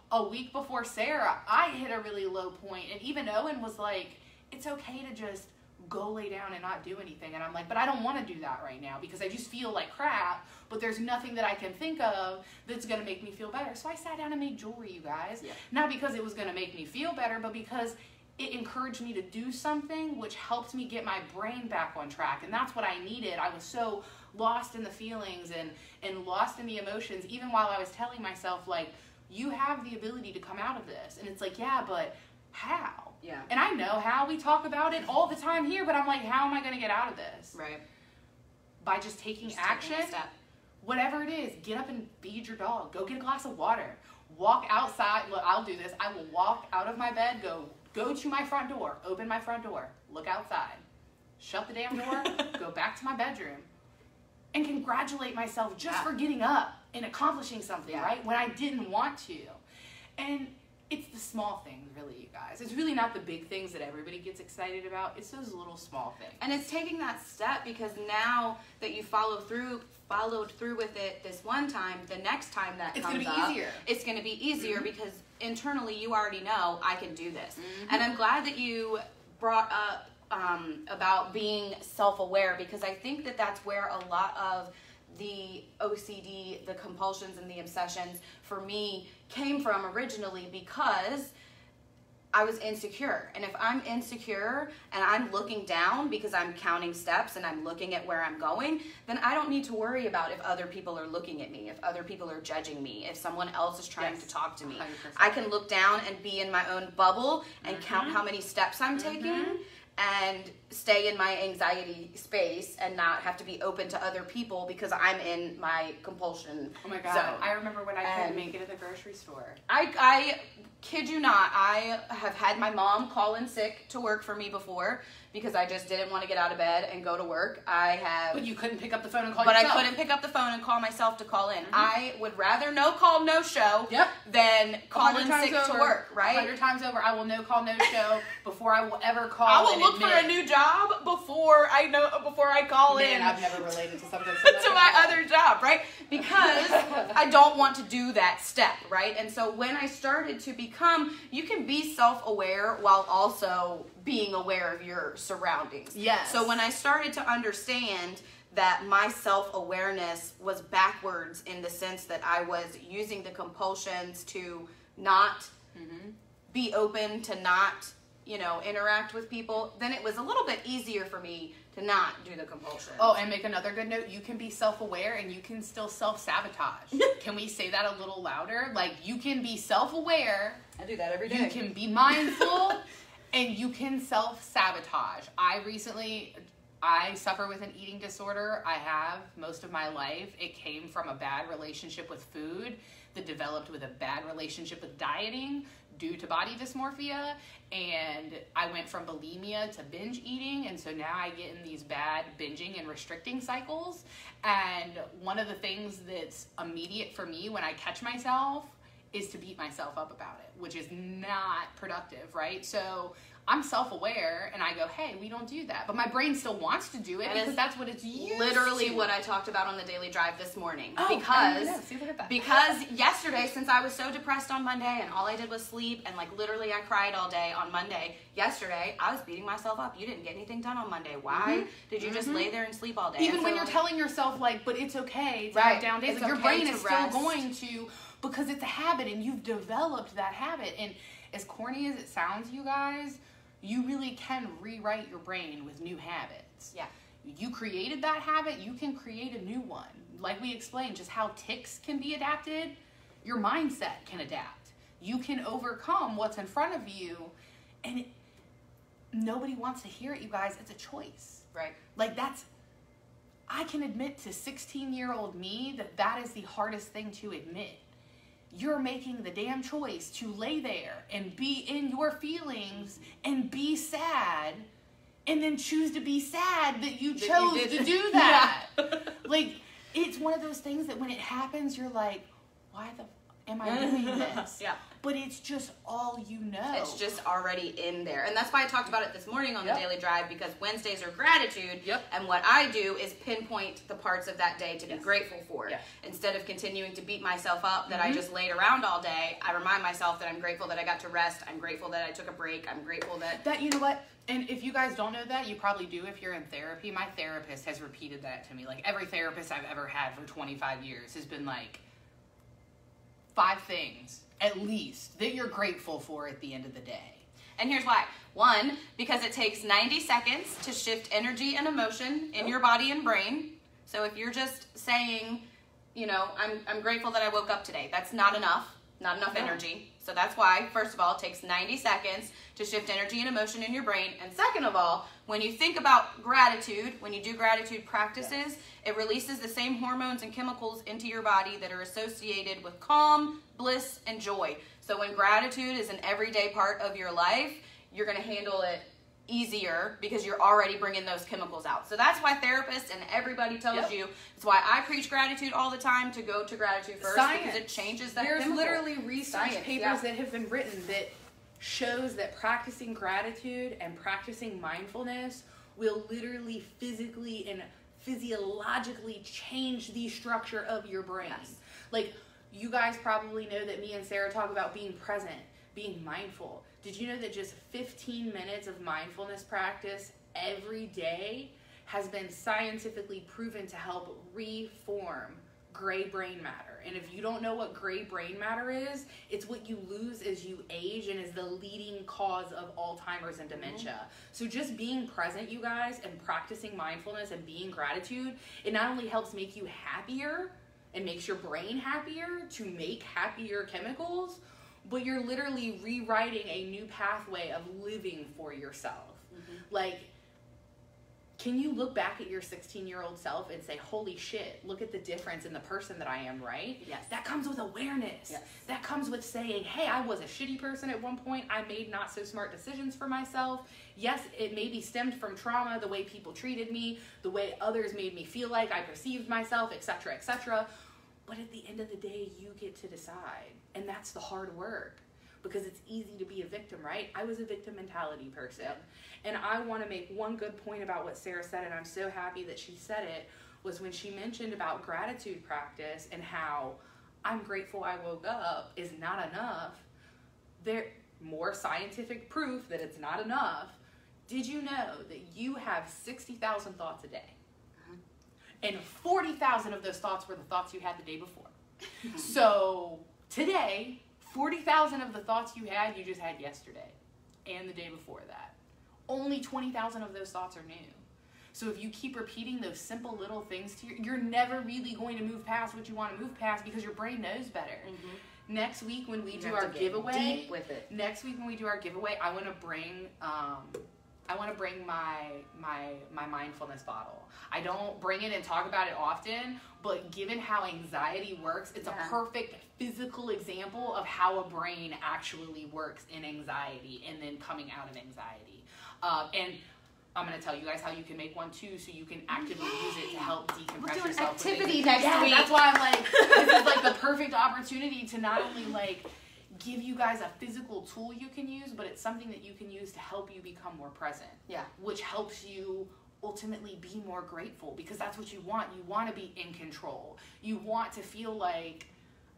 C: A week before Sarah, I hit a really low point, and even Owen was like, it's okay to just go lay down and not do anything. And I'm like, but I don't want to do that right now, because I just feel like crap, but there's nothing that I can think of that's going to make me feel better. So I sat down and made jewelry, you guys. Yeah. Not because it was going to make me feel better, but because it encouraged me to do something, which helped me get my brain back on track. And that's what I needed. I was so lost in the feelings and lost in the emotions, even while I was telling myself, like, you have the ability to come out of this. And it's like, yeah, but how? Yeah. And I know how. We talk about it all the time here, but I'm like, how am I going to get out of this? Right. By just taking action. Taking a step. Whatever it is, get up and feed your dog. Go get a glass of water. Walk outside. Look, I'll do this. I will walk out of my bed, go to my front door, open my front door, look outside, shut the damn door, go back to my bedroom, and congratulate myself just for getting up and accomplishing something, right? When I didn't want to. And it's the small things, really, you guys. It's really not the big things that everybody gets excited about. It's those little small things.
A: And it's taking that step, because now that you followed through with it this one time, the next time that comes up, it's going to be easier because internally you already know, I can do this. And I'm glad that you brought up about being self-aware, because I think that that's where a lot of the OCD, the compulsions and the obsessions for me came from originally, because I was insecure. And if I'm insecure and I'm looking down because I'm counting steps and I'm looking at where I'm going, then I don't need to worry about if other people are looking at me, if other people are judging me, if someone else is trying to talk to me. 100%. I can look down and be in my own bubble and count how many steps I'm taking and stay in my anxiety space and not have to be open to other people because I'm in my compulsion zone.
C: I remember when I couldn't make it at the grocery store.
A: I kid you not, I have had my mom call in sick to work for me before because I just didn't want to get out of bed and go to work.
C: But you couldn't pick up the phone and call yourself.
A: But I couldn't pick up the phone and call myself to call in. I would rather no call, no show than call in sick to work, right?
C: 100 times over, I will no call, no show before I will ever call.
A: I will look for a new job before I call in.
C: I've never related to something
A: to my other job, right? Because I don't want to do that step, right? And so when I started to become, you can be self-aware while also being aware of your surroundings. Yes. So when I started to understand that my self-awareness was backwards in the sense that I was using the compulsions to not be open, to not you know, interact with people, then it was a little bit easier for me to not do the compulsion.
C: Oh, and make another good note. You can be self-aware and you can still self-sabotage. Can we say that a little louder? Like, you can be self-aware.
A: I do that every day.
C: You can be mindful and you can self-sabotage. I suffer with an eating disorder. I have most of my life. It came from a bad relationship with food that developed with a bad relationship with dieting due to body dysmorphia, and I went from bulimia to binge eating, and so now I get in these bad binging and restricting cycles. And one of the things that's immediate for me when I catch myself is to beat myself up about it, which is not productive, right? So I'm self-aware and I go, hey, we don't do that. But my brain still wants to do it because that's what it's used
A: literally
C: to.
A: what I talked about on the daily drive this morning.
C: Oh,
A: Because yesterday, since I was so depressed on Monday and all I did was sleep and like literally I cried all day on Monday, yesterday I was beating myself up. You didn't get anything done on Monday. Why did you just lay there and sleep all day?
C: Even when you're telling yourself like, but it's okay to have down days, like, your brain is still going to, because it's a habit and you've developed that habit. And as corny as it sounds, you guys, you really can rewrite your brain with new habits.
A: Yeah.
C: You created that habit, you can create a new one. Like we explained, just how tics can be adapted, your mindset can adapt. You can overcome what's in front of you, and nobody wants to hear it, you guys. It's a choice.
A: Right.
C: Like, I can admit to 16-year-old me that is the hardest thing to admit. You're making the damn choice to lay there and be in your feelings and be sad, and then choose to be sad that you chose to do that. Like, it's one of those things that when it happens, you're like, why am I doing this?
A: Yeah.
C: But it's just all you know.
A: It's just already in there. And that's why I talked about it this morning on the Daily Drive, because Wednesdays are gratitude. And what I do is pinpoint the parts of that day to be grateful for. Instead of continuing to beat myself up that I just laid around all day, I remind myself that I'm grateful that I got to rest. I'm grateful that I took a break. I'm grateful that...
C: you know what? And if you guys don't know that, you probably do if you're in therapy. My therapist has repeated that to me. Like, every therapist I've ever had for 25 years has been like, 5 things, at least, that you're grateful for at the end of the day.
A: And here's why. 1, because it takes 90 seconds to shift energy and emotion in your body and brain. So if you're just saying, you know, I'm grateful that I woke up today, that's not enough energy. So that's why, first of all, it takes 90 seconds to shift energy and emotion in your brain. And second of all, when you think about gratitude, when you do gratitude practices, it releases the same hormones and chemicals into your body that are associated with calm, bliss, and joy. So when gratitude is an everyday part of your life, you're going to handle it easier because you're already bringing those chemicals out. So that's why therapists and everybody tells you, it's why I preach gratitude all the time, to go to gratitude first, because it changes that
C: There's
A: chemical.
C: literally research papers that have been written that shows that practicing gratitude and practicing mindfulness will literally physically and physiologically change the structure of your brain. Like, you guys probably know that me and Sarah talk about being present, being mindful. Did you know that just 15 minutes of mindfulness practice every day has been scientifically proven to help reform gray brain matter? And if you don't know what gray brain matter is, it's what you lose as you age and is the leading cause of Alzheimer's and dementia. So just being present, you guys, and practicing mindfulness and being gratitude, it not only helps make you happier and makes your brain happier to make happier chemicals, but you're literally rewriting a new pathway of living for yourself. Like, can you look back at your 16-year-old self and say, holy shit, look at the difference in the person that I am, right?
A: Yes.
C: That comes with awareness.
A: Yes.
C: That comes with saying, hey, I was a shitty person at one point. I made not so smart decisions for myself. Yes, it maybe stemmed from trauma, the way people treated me, the way others made me feel like I perceived myself, etc., etc. But at the end of the day, you get to decide. And that's the hard work, because it's easy to be a victim, right? I was a victim mentality person. And I want to make one good point about what Sarah said, and I'm so happy that she said it, was when she mentioned about gratitude practice and how I'm grateful I woke up is not enough. There's more scientific proof that it's not enough. Did you know that you have 60,000 thoughts a day? And 40,000 of those thoughts were the thoughts you had the day before. So today, 40,000 of the thoughts you just had yesterday. and the day before that. Only 20,000 of those thoughts are new. So if you keep repeating those simple little things to you're never really going to move past what you want to move past because your brain knows better. Mm-hmm. Next week when we do our giveaway,
A: deep with it.
C: Next week when we do our giveaway, I want to bring my mindfulness bottle. I don't bring it and talk about it often, but given how anxiety works, it's a perfect physical example of how a brain actually works in anxiety and then coming out of anxiety. And I'm going to tell you guys how you can make one too, so you can actively use it to help decompress yourself.
A: Activity next week.
C: That's why I'm like, this is like the perfect opportunity to not only like give you guys a physical tool you can use, but it's something that you can use to help you become more present. Yeah. Which helps you ultimately be more grateful, because that's what you want. You want to be in control. You want to feel like,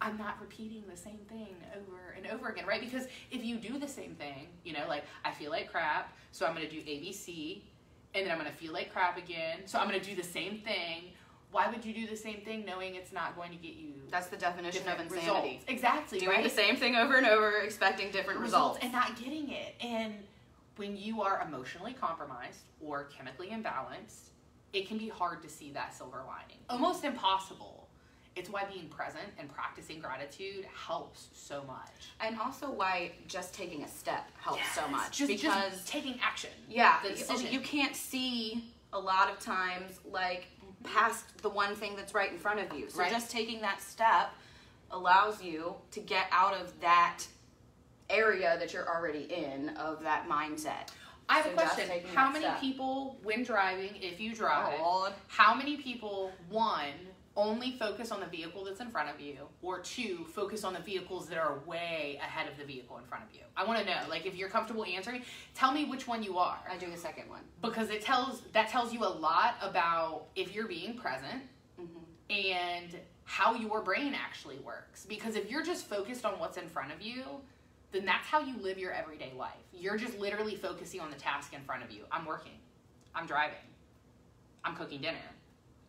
C: I'm not repeating the same thing over and over again, right? Because if you do the same thing, you know, like, I feel like crap, so I'm going to do ABC, and then I'm going to feel like crap again, so I'm going to do the same thing. Why would you do the same thing knowing it's not going to get you
A: That's the definition of insanity.
C: Results. Exactly,
A: Doing the same thing over and over, expecting different results.
C: And not getting it. And when you are emotionally compromised or chemically imbalanced, it can be hard to see that silver lining. Almost impossible. It's why being present and practicing gratitude helps so much.
A: And also why just taking a step helps so much.
C: Just taking action.
A: Yeah. You can't see a lot of times, like, past the one thing that's right in front of you. So just taking that step allows you to get out of that area that you're already in, of that mindset.
C: I have a question. How many people, when driving, if you drive, how many people, one, only focus on the vehicle that's in front of you, or two, focus on the vehicles that are way ahead of the vehicle in front of you? I want to know, like, if you're comfortable answering, tell me which one you are.
A: I do the second one.
C: Because that tells you a lot about if you're being present and how your brain actually works. Because if you're just focused on what's in front of you, then that's how you live your everyday life. You're just literally focusing on the task in front of you. I'm working. I'm driving. I'm cooking dinner.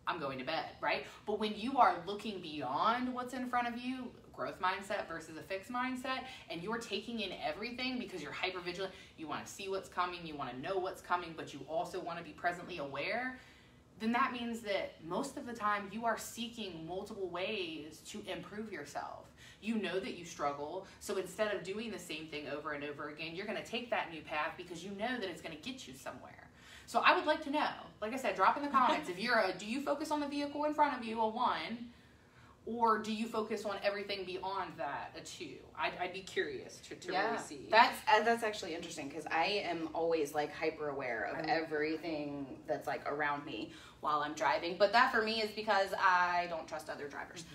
C: I'm going to bed, right? But when you are looking beyond what's in front of you, growth mindset versus a fixed mindset, and you're taking in everything because you're hypervigilant, you want to see what's coming, you want to know what's coming, but you also want to be presently aware, then that means that most of the time you are seeking multiple ways to improve yourself. You know that you struggle, so instead of doing the same thing over and over again, you're going to take that new path because you know that it's going to get you somewhere. So I would like to know, like I said, drop in the comments, if you're do you focus on the vehicle in front of you, a 1, or do you focus on everything beyond that, a 2? I'd be curious to really see.
A: That's actually interesting, because I am always like hyper aware of everything that's like around me while I'm driving. But that for me is because I don't trust other drivers.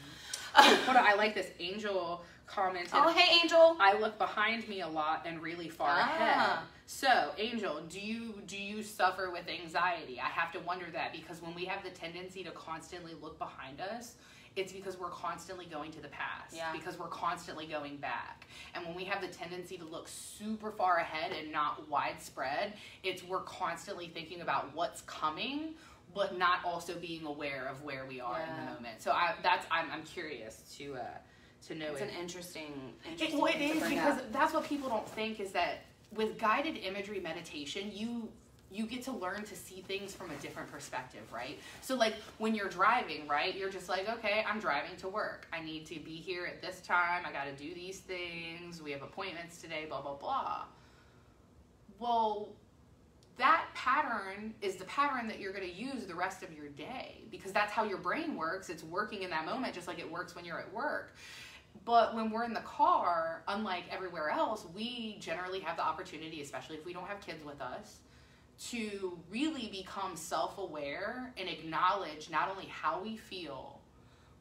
C: Hold on, I like this. Angel commented.
A: Oh, hey, Angel.
C: I look behind me a lot and really far ahead. So, Angel, do you suffer with anxiety? I have to wonder that, because when we have the tendency to constantly look behind us, it's because we're constantly going to the past, because we're constantly going back. And when we have the tendency to look super far ahead and not widespread, we're constantly thinking about what's coming, but not also being aware of where we are in the moment. So I'm curious to know.
A: It's an interesting
C: it is, because that's what people don't think, is that with guided imagery meditation, you get to learn to see things from a different perspective, right? So like when you're driving, right, you're just like, okay, I'm driving to work. I need to be here at this time. I got to do these things. We have appointments today, blah, blah, blah. Well, that pattern is the pattern that you're going to use the rest of your day, because that's how your brain works. It's working in that moment just like it works when you're at work. But when we're in the car, unlike everywhere else, we generally have the opportunity, especially if we don't have kids with us, to really become self-aware and acknowledge not only how we feel,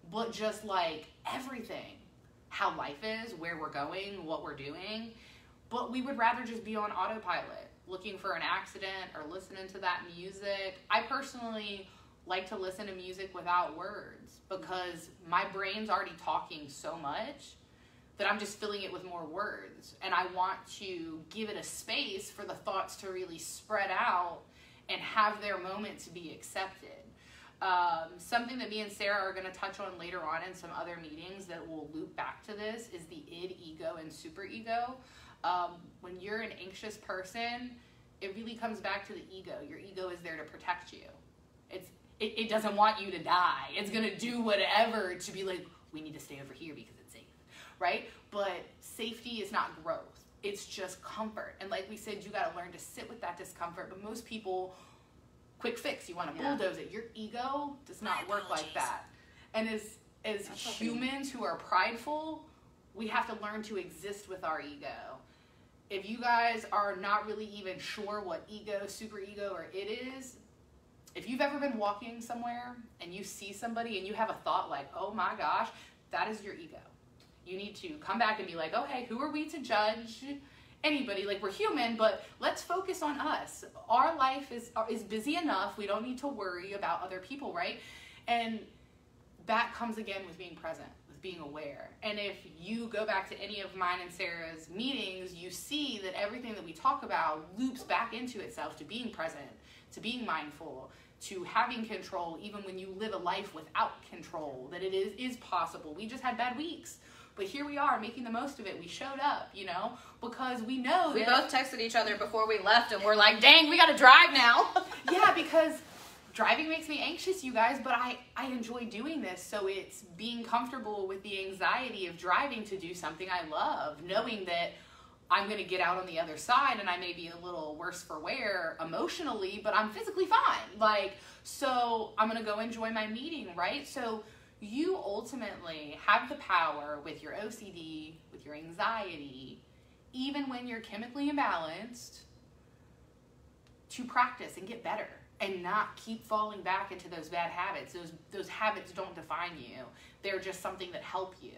C: but just like everything, how life is, where we're going, what we're doing. But we would rather just be on autopilot, looking for an accident or listening to that music. I personally like to listen to music without words, because my brain's already talking so much that I'm just filling it with more words. And I want to give it a space for the thoughts to really spread out and have their moment to be accepted. Something that me and Sarah are going to touch on later on in some other meetings that will loop back to this is the id, ego, and superego. When you're an anxious person, it really comes back to the ego. Your ego is there to protect you. It doesn't want you to die. It's going to do whatever to be like, we need to stay over here because it's safe, right? But safety is not growth. It's just comfort. And like we said, you got to learn to sit with that discomfort. But most people, quick fix, you want to bulldoze it. Your ego does not work like that. And as humans who are prideful, we have to learn to exist with our ego. If you guys are not really even sure what ego, superego, or it is, if you've ever been walking somewhere and you see somebody and you have a thought like, oh my gosh, that is your ego. You need to come back and be like, oh, hey, who are we to judge anybody? Like, we're human, but let's focus on us. Our life is busy enough. We don't need to worry about other people, right? And that comes again with being present, with being aware. And if you go back to any of mine and Sarah's meetings, you see that everything that we talk about loops back into itself to being present, to being mindful, to having control, even when you live a life without control, that it is possible. We just had bad weeks. But here we are making the most of it. We showed up, you know, because we know
A: we both texted each other before we left and we're like, dang, we got to drive now.
C: Yeah, because driving makes me anxious, you guys, but I enjoy doing this. So it's being comfortable with the anxiety of driving to do something I love, knowing that I'm going to get out on the other side and I may be a little worse for wear emotionally, but I'm physically fine. Like, so I'm going to go enjoy my meeting, right? So you ultimately have the power with your OCD, with your anxiety, even when you're chemically imbalanced, to practice and get better and not keep falling back into those bad habits. Those habits don't define you. They're just something that help you.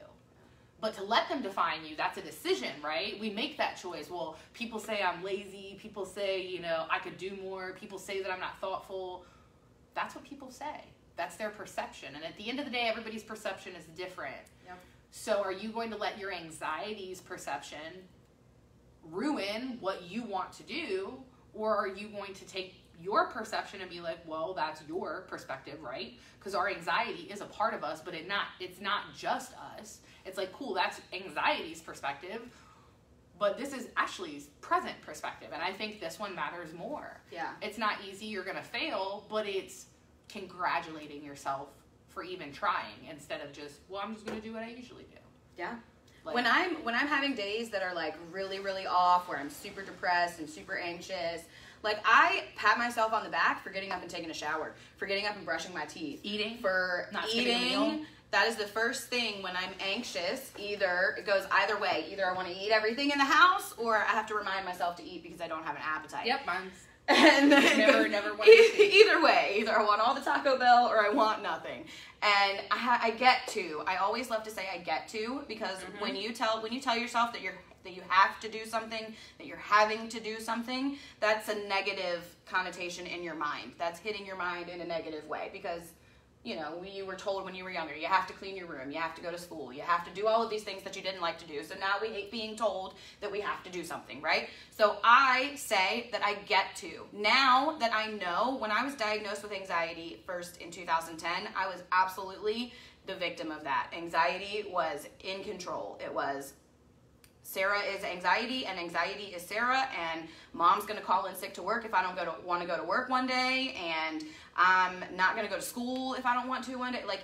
C: But to let them define you, that's a decision, right? We make that choice. Well, people say I'm lazy. People say, you know, I could do more. People say that I'm not thoughtful. That's what people say. That's their perception. And at the end of the day, everybody's perception is different. Yep. So are you going to let your anxiety's perception ruin what you want to do? Or are you going to take your perception and be like, well, that's your perspective, right? Because our anxiety is a part of us, but it's not just us. It's like, cool, that's anxiety's perspective, but this is Ashley's present perspective. And I think this one matters more.
A: Yeah. It's
C: not easy, you're going to fail, but it's congratulating yourself for even trying instead of just, well, I'm just going to do what I usually do.
A: Yeah. Like, when I'm having days that are like really, really off, where I'm super depressed and super anxious, like I pat myself on the back for getting up and taking a shower, for getting up and brushing my teeth,
C: for
A: not eating. That is the first thing when I'm anxious. It goes either way. Either I want to eat everything in the house, or I have to remind myself to eat because I don't have an appetite.
C: Yep, mine's
A: and
C: never want to eat.
A: Either way, either I want all the Taco Bell or I want nothing. And I get to. I always love to say I get to, because when you tell yourself that you have to do something, that you're having to do something, that's a negative connotation in your mind. That's hitting your mind in a negative way, because you know, you were told when you were younger, you have to clean your room, you have to go to school, you have to do all of these things that you didn't like to do. So now we hate being told that we have to do something, right? So I say that I get to. Now that I know, when I was diagnosed with anxiety first in 2010, I was absolutely the victim of that. Anxiety was in control. It was Sarah is anxiety and anxiety is Sarah, and mom's going to call in sick to work if I don't want to go to work one day, and I'm not going to go to school if I don't want to one day. Like,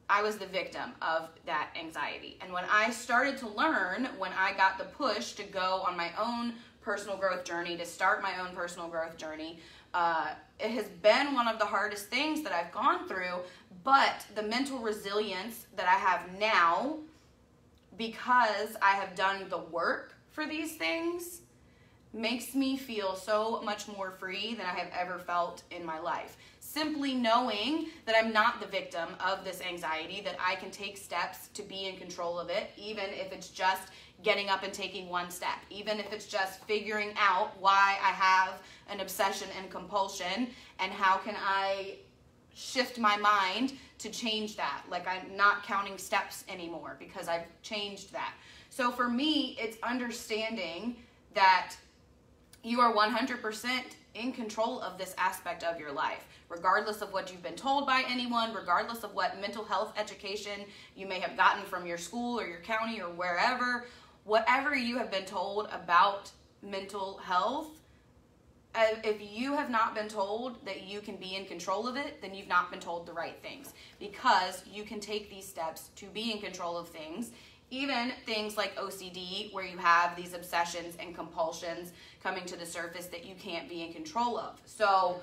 A: I was the victim of that anxiety. And when I started to learn, when I got the push to go on my own personal growth journey, to start my own personal growth journey, it has been one of the hardest things that I've gone through, but the mental resilience that I have now, because I have done the work for these things, makes me feel so much more free than I have ever felt in my life. Simply knowing that I'm not the victim of this anxiety, that I can take steps to be in control of it, even if it's just getting up and taking one step, even if it's just figuring out why I have an obsession and compulsion, and how can I shift my mind to change that. Like, I'm not counting steps anymore because I've changed that. So for me, it's understanding that you are 100% in control of this aspect of your life, regardless of what you've been told by anyone, regardless of what mental health education you may have gotten from your school or your county or wherever. whatever you have been told about mental health, if you have not been told that you can be in control of it, then you've not been told the right things, because you can take these steps to be in control of things. Even things like OCD, where you have these obsessions and compulsions coming to the surface that you can't be in control of. So,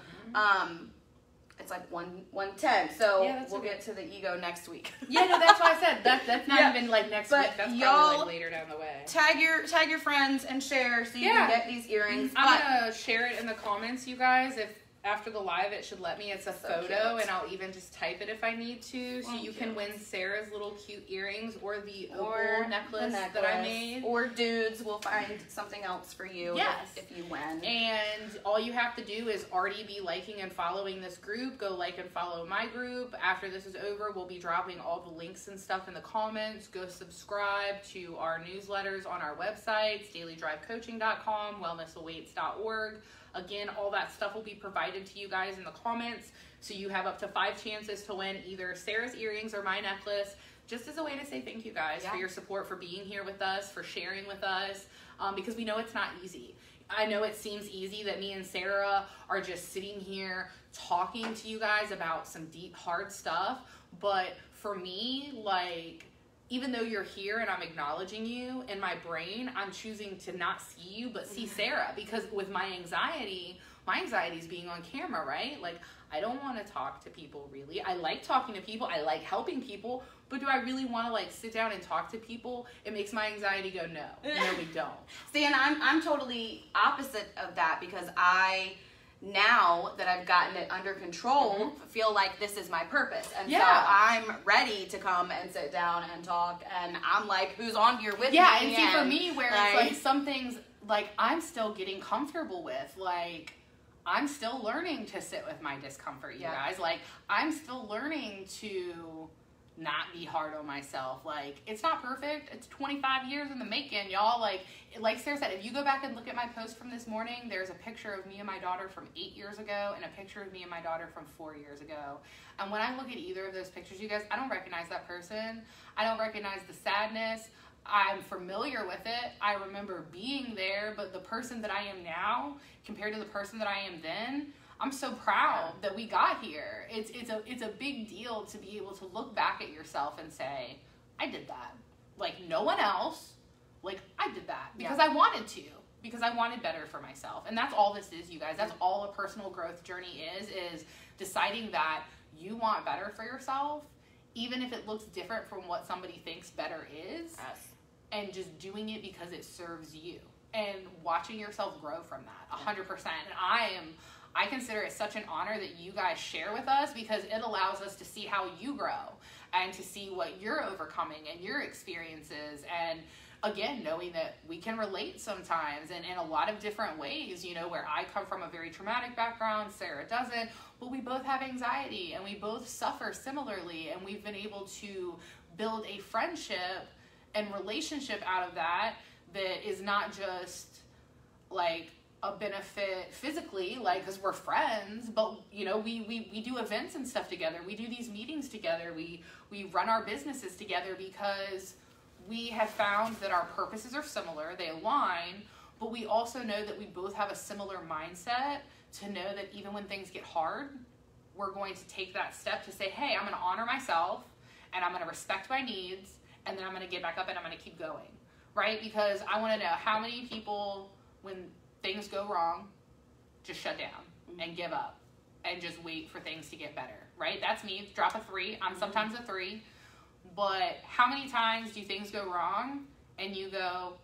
A: it's like 110. So
B: Yeah,
A: we'll get to the ego next week.
C: Yeah, no, that's why I said that's not even like next week. That's
B: Probably like later down the way.
A: Tag your friends and share so you can get these earrings.
B: I'm gonna share it in the comments, you guys. If after the live it should let me, it's a photo,
A: cute.
B: and I'll even just type it if I need to. So you can win Sarah's little cute earrings or the opal necklace that I made.
A: Or dudes, we'll find something else for you if you win.
B: And all you have to do is already be liking and following this group. Go like and follow my group. After this is over, we'll be dropping all the links and stuff in the comments. Go subscribe to our newsletters on our websites, dailydrivecoaching.com, wellnessawaits.org. Again, all that stuff will be provided to you guys in the comments. So you have up to 5 chances to win either Sarah's earrings or my necklace, just as a way to say thank you guys for your support, for being here with us, for sharing with us, because we know it's not easy. I know it seems easy that me and Sarah are just sitting here talking to you guys about some deep, hard stuff. But for me, like, even though you're here and I'm acknowledging you, in my brain, I'm choosing to not see you, but see Sarah. Because with my anxiety is being on camera, right? Like, I don't want to talk to people, really. I like talking to people. I like helping people. But do I really want to, like, sit down and talk to people? It makes my anxiety go, no. No, we don't.
A: See, and I'm totally opposite of that, because now that I've gotten it under control, feel like this is my purpose. And so I'm ready to come and sit down and talk, and I'm like, who's on here with me?
C: Yeah, and see, for me, where it's like some things, like, I'm still getting comfortable with, like, I'm still learning to sit with my discomfort, you guys. Like, I'm still learning to not be hard on myself. Like, it's not perfect. It's 25 years in the making, y'all. Like Sarah said, if you go back and look at my post from this morning, there's a picture of me and my daughter from 8 years ago and a picture of me and my daughter from 4 years ago. And when I look at either of those pictures, you guys, I don't recognize that person. I don't recognize the sadness. I'm familiar with it. I remember being there, but the person that I am now compared to the person that I am then, I'm so proud that we got here. It's a big deal to be able to look back at yourself and say, I did that. Like, no one else. Like, I did that because I wanted to. Because I wanted better for myself. And that's all this is, you guys. That's all a personal growth journey is deciding that you want better for yourself, even if it looks different from what somebody thinks better is.
A: Yes.
C: And just doing it because it serves you. And watching yourself grow from that, 100%. And I consider it such an honor that you guys share with us, because it allows us to see how you grow and to see what you're overcoming and your experiences. And again, knowing that we can relate sometimes and in a lot of different ways, you know, where I come from a very traumatic background, Sarah doesn't, but we both have anxiety and we both suffer similarly. And we've been able to build a friendship and relationship out of that is not just like a benefit physically, like, because we're friends, but, you know, we do events and stuff together. We do these meetings together. We run our businesses together because we have found that our purposes are similar. They align, but we also know that we both have a similar mindset to know that even when things get hard, we're going to take that step to say, hey, I'm going to honor myself and I'm going to respect my needs, and then I'm going to get back up and I'm going to keep going, right? Because I want to know how many people, when things go wrong, just shut down and give up and just wait for things to get better, right? That's me. Drop a 3. I'm sometimes a 3. But how many times do things go wrong and you go,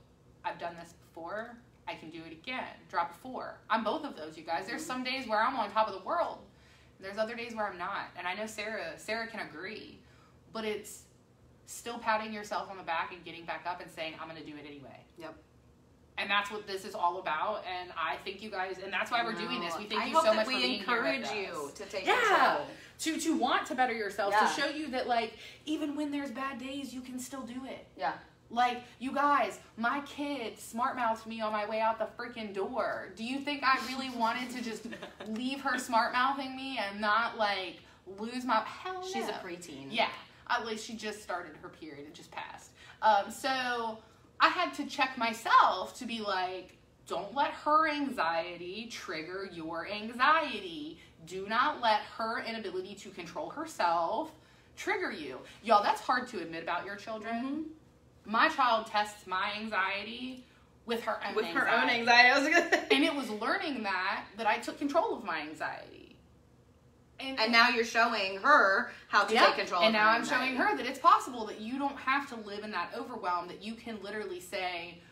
C: I've done this before, I can do it again. Drop a 4. I'm both of those, you guys. There's some days where I'm on top of the world. There's other days where I'm not. And I know Sarah can agree. But it's still patting yourself on the back and getting back up and saying, I'm going to do it anyway.
A: Yep.
C: And that's what this is all about. And I think you guys, and that's why we're doing this. We thank you
A: hope
C: so
A: that
C: much for
A: we
C: being here with
A: encourage you
C: us.
A: to take control.
C: To want to better yourself, to show you that, like, even when there's bad days, you can still do it.
A: Yeah.
C: Like, you guys, my kid smart-mouthed me on my way out the freaking door. Do you think I really wanted to just leave her smart-mouthing me and not, like, lose my... Hell no.
A: She's a preteen.
C: Yeah. At least she just started her period. It just passed. So... I had to check myself to be like, don't let her anxiety trigger your anxiety. Do not let her inability to control herself trigger you. Y'all, that's hard to admit about your children.
A: Mm-hmm.
C: My child tests my anxiety with her own anxiety.
A: Her own anxiety. I was gonna
C: And it was learning that I took control of my anxiety.
A: And now you're showing her how to take control
C: and
A: of
C: now
A: her
C: I'm
A: anxiety.
C: showing her that it's possible that you don't have to live in that overwhelm, that you can literally say,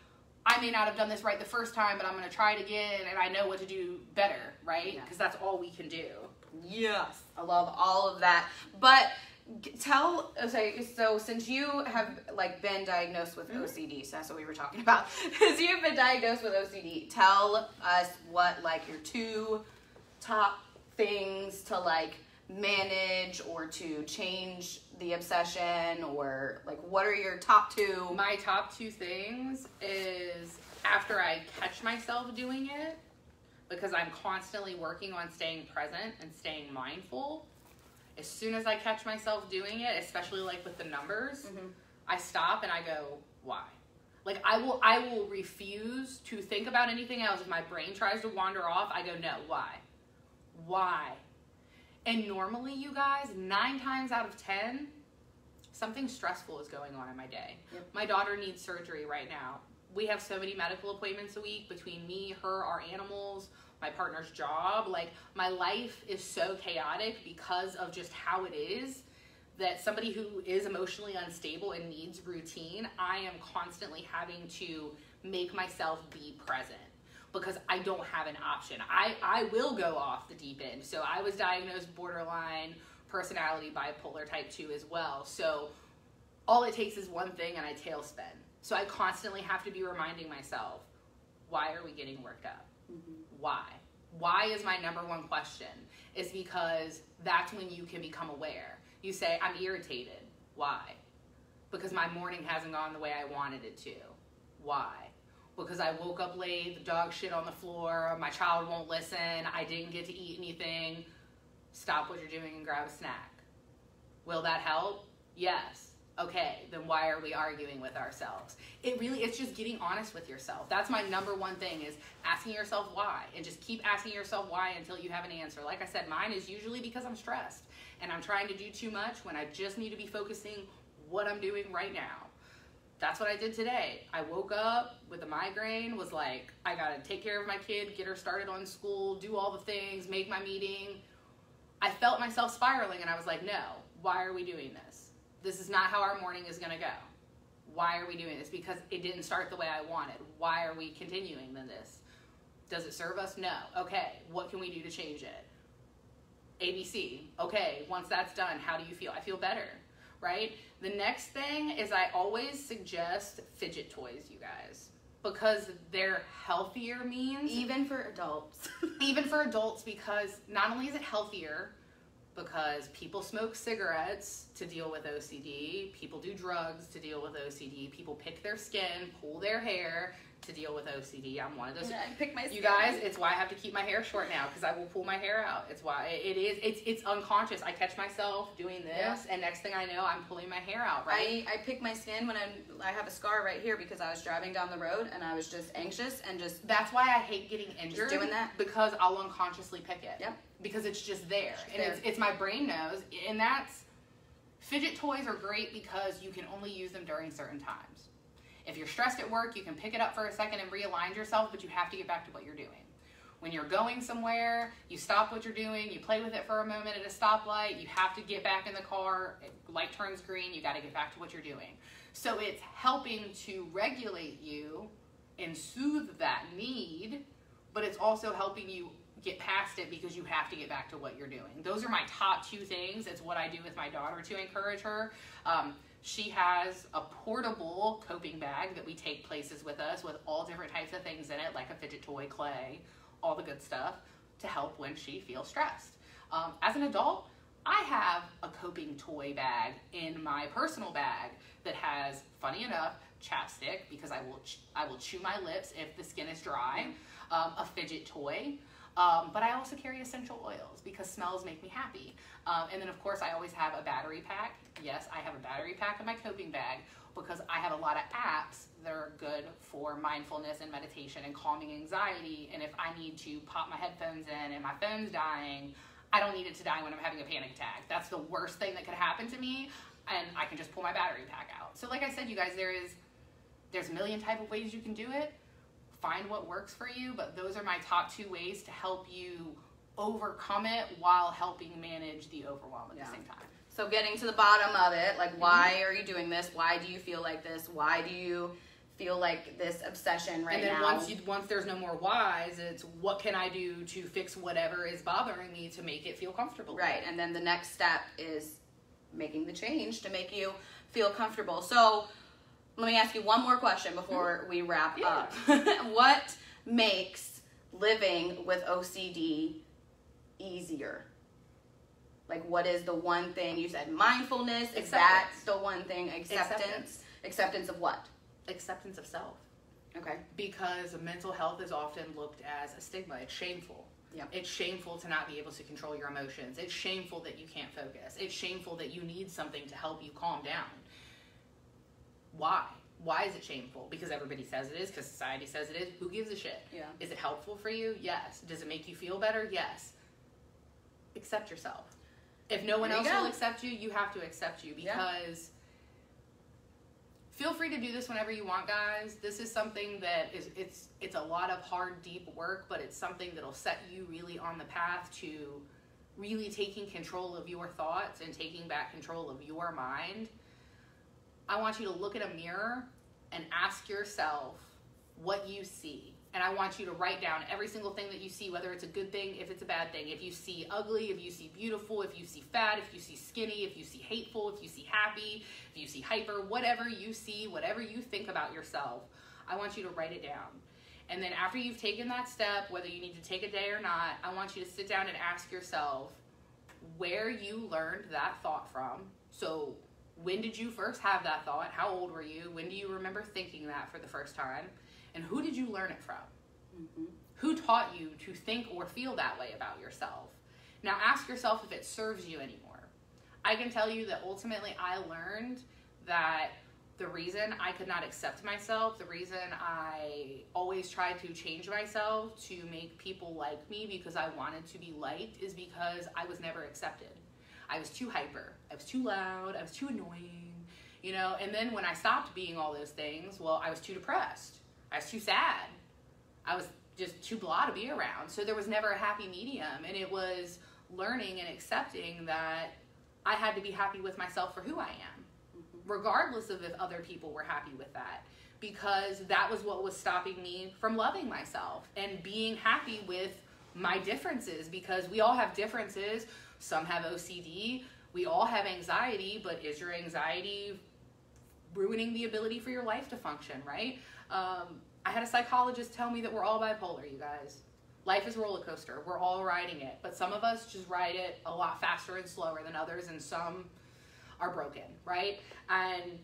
C: I may not have done this right the first time, but I'm going to try it again, and I know what to do better, right? Because that's all we can do.
A: Yes. I love all of that. But so since you have like been diagnosed with OCD, so that's what we were talking about. Since you've been diagnosed with OCD, tell us what like your 2 top things to like manage or to change the obsession, or like what are your top 2?
C: My top 2 things is after I catch myself doing it, because I'm constantly working on staying present and staying mindful. As soon as I catch myself doing it, especially like with the numbers, I stop and I go, why? Like I will refuse to think about anything else. If my brain tries to wander off, I go, no, why? Why? And normally, you guys, 9 times out of 10, something stressful is going on in my day.
A: Yep.
C: My daughter needs surgery right now. We have so many medical appointments a week between me, her, our animals, my partner's job. Like, my life is so chaotic because of just how it is, that somebody who is emotionally unstable and needs routine, I am constantly having to make myself be present, because I don't have an option. I will go off the deep end. So I was diagnosed borderline personality bipolar type 2 as well. So all it takes is one thing and I tailspin. So I constantly have to be reminding myself, why are we getting worked up? Why? Why is my number one question? Is because that's when you can become aware. You say, I'm irritated. Why? Because my morning hasn't gone the way I wanted it to. Why? Because I woke up late, the dog shit on the floor, my child won't listen, I didn't get to eat anything. Stop what you're doing and grab a snack. Will that help? Yes. Okay, then why are we arguing with ourselves? It's just getting honest with yourself. That's my number one thing, is asking yourself why, and just keep asking yourself why until you have an answer. Like I said, mine is usually because I'm stressed and I'm trying to do too much when I just need to be focusing what I'm doing right now. That's what I did today. I woke up with a migraine, was like, I gotta take care of my kid, get her started on school, do all the things, make my meeting. I felt myself spiraling and I was like, no, why are we doing this? This is not how our morning is gonna go. Why are we doing this? Because it didn't start the way I wanted. Why are we continuing this? Does it serve us? No. Okay, what can we do to change it? ABC. Okay, once that's done, how do you feel? I feel better, right? The next thing is I always suggest fidget toys, you guys, because they're healthier means.
A: Even for adults.
C: Even for adults, because not only is it healthier, because people smoke cigarettes to deal with OCD, people do drugs to deal with OCD, people pick their skin, pull their hair to deal with OCD. I'm one of those.
A: I pick my skin.
C: You guys, it's why I have to keep my hair short now, because I will pull my hair out. It's why it's unconscious. I catch myself doing this, and next thing I know, I'm pulling my hair out, right?
A: I pick my skin when I have a scar right here because I was driving down the road and I was just anxious and just.
C: That's why I hate getting injured.
A: Just doing that.
C: Because I'll unconsciously pick it.
A: Yep.
C: Because it's just there.
A: It's
C: And it's my brain knows. And that's, fidget toys are great because you can only use them during certain times. If you're stressed at work, you can pick it up for a second and realign yourself, but you have to get back to what you're doing. When you're going somewhere, you stop what you're doing, you play with it for a moment at a stoplight, you have to get back in the car, light turns green, you got to get back to what you're doing. So it's helping to regulate you and soothe that need, but it's also helping you get past it because you have to get back to what you're doing. Those are my top 2 things. It's what I do with my daughter to encourage her. She has a portable coping bag that we take places with us with all different types of things in it, like a fidget toy, clay, all the good stuff, to help when she feels stressed. As an adult, I have a coping toy bag in my personal bag that has, funny enough, chapstick, because I will chew my lips if the skin is dry, a fidget toy, But I also carry essential oils because smells make me happy. And then, of course, I always have a battery pack. Yes, I have a battery pack in my coping bag because I have a lot of apps that are good for mindfulness and meditation and calming anxiety. And if I need to pop my headphones in and my phone's dying, I don't need it to die when I'm having a panic attack. That's the worst thing that could happen to me, and I can just pull my battery pack out. So like I said, you guys, there's a million type of ways you can do it. Find what works for you, but those are my top 2 ways to help you overcome it while helping manage the overwhelm at the same time.
A: So getting to the bottom of it, like, why are you doing this? Why do you feel like this? Why do you feel like this obsession right now?
C: And then once there's no more whys, it's what can I do to fix whatever is bothering me to make it feel comfortable.
A: Right, and then the next step is making the change to make you feel comfortable. So let me ask you one more question before we wrap up. What makes living with OCD easier? Like, what is the one thing? You said mindfulness. Is that the one thing? Acceptance. Acceptance of what?
C: Acceptance of self.
A: Okay.
C: Because mental health is often looked as a stigma. It's shameful.
A: Yeah.
C: It's shameful to not be able to control your emotions. It's shameful that you can't focus. It's shameful that you need something to help you calm down. Why? Why is it shameful? Because everybody says it is, because society says it is. Who gives a shit?
A: Yeah.
C: Is it helpful for you? Yes. Does it make you feel better? Yes. Accept yourself. If no one else will accept you, you have to accept you, because feel free to do this whenever you want, guys. This is something that it's a lot of hard, deep work, but it's something that'll set you really on the path to really taking control of your thoughts and taking back control of your mind. I want you to look at a mirror and ask yourself what you see. And I want you to write down every single thing that you see, whether it's a good thing, if it's a bad thing. If you see ugly, if you see beautiful, if you see fat, if you see skinny, if you see hateful, if you see happy, if you see hyper, whatever you see, whatever you think about yourself, I want you to write it down. And then after you've taken that step, whether you need to take a day or not, I want you to sit down and ask yourself where you learned that thought from. So when did you first have that thought? How old were you? When do you remember thinking that for the first time? And who did you learn it from? Mm-hmm. Who taught you to think or feel that way about yourself? Now ask yourself if it serves you anymore. I can tell you that ultimately I learned that the reason I could not accept myself, the reason I always tried to change myself to make people like me because I wanted to be liked, is because I was never accepted. I was too hyper. I was too loud. I was too annoying, you know? And then when I stopped being all those things, well, I was too depressed. I was too sad. I was just too blah to be around. So there was never a happy medium. And it was learning and accepting that I had to be happy with myself for who I am, regardless of if other people were happy with that. Because that was what was stopping me from loving myself and being happy with my differences. Because we all have differences. Some have OCD. We all have anxiety. But is your anxiety ruining the ability for your life to function, right? I had a psychologist tell me that we're all bipolar, you guys. Life is a roller coaster. We're all riding it. But some of us just ride it a lot faster and slower than others, and some are broken, right? And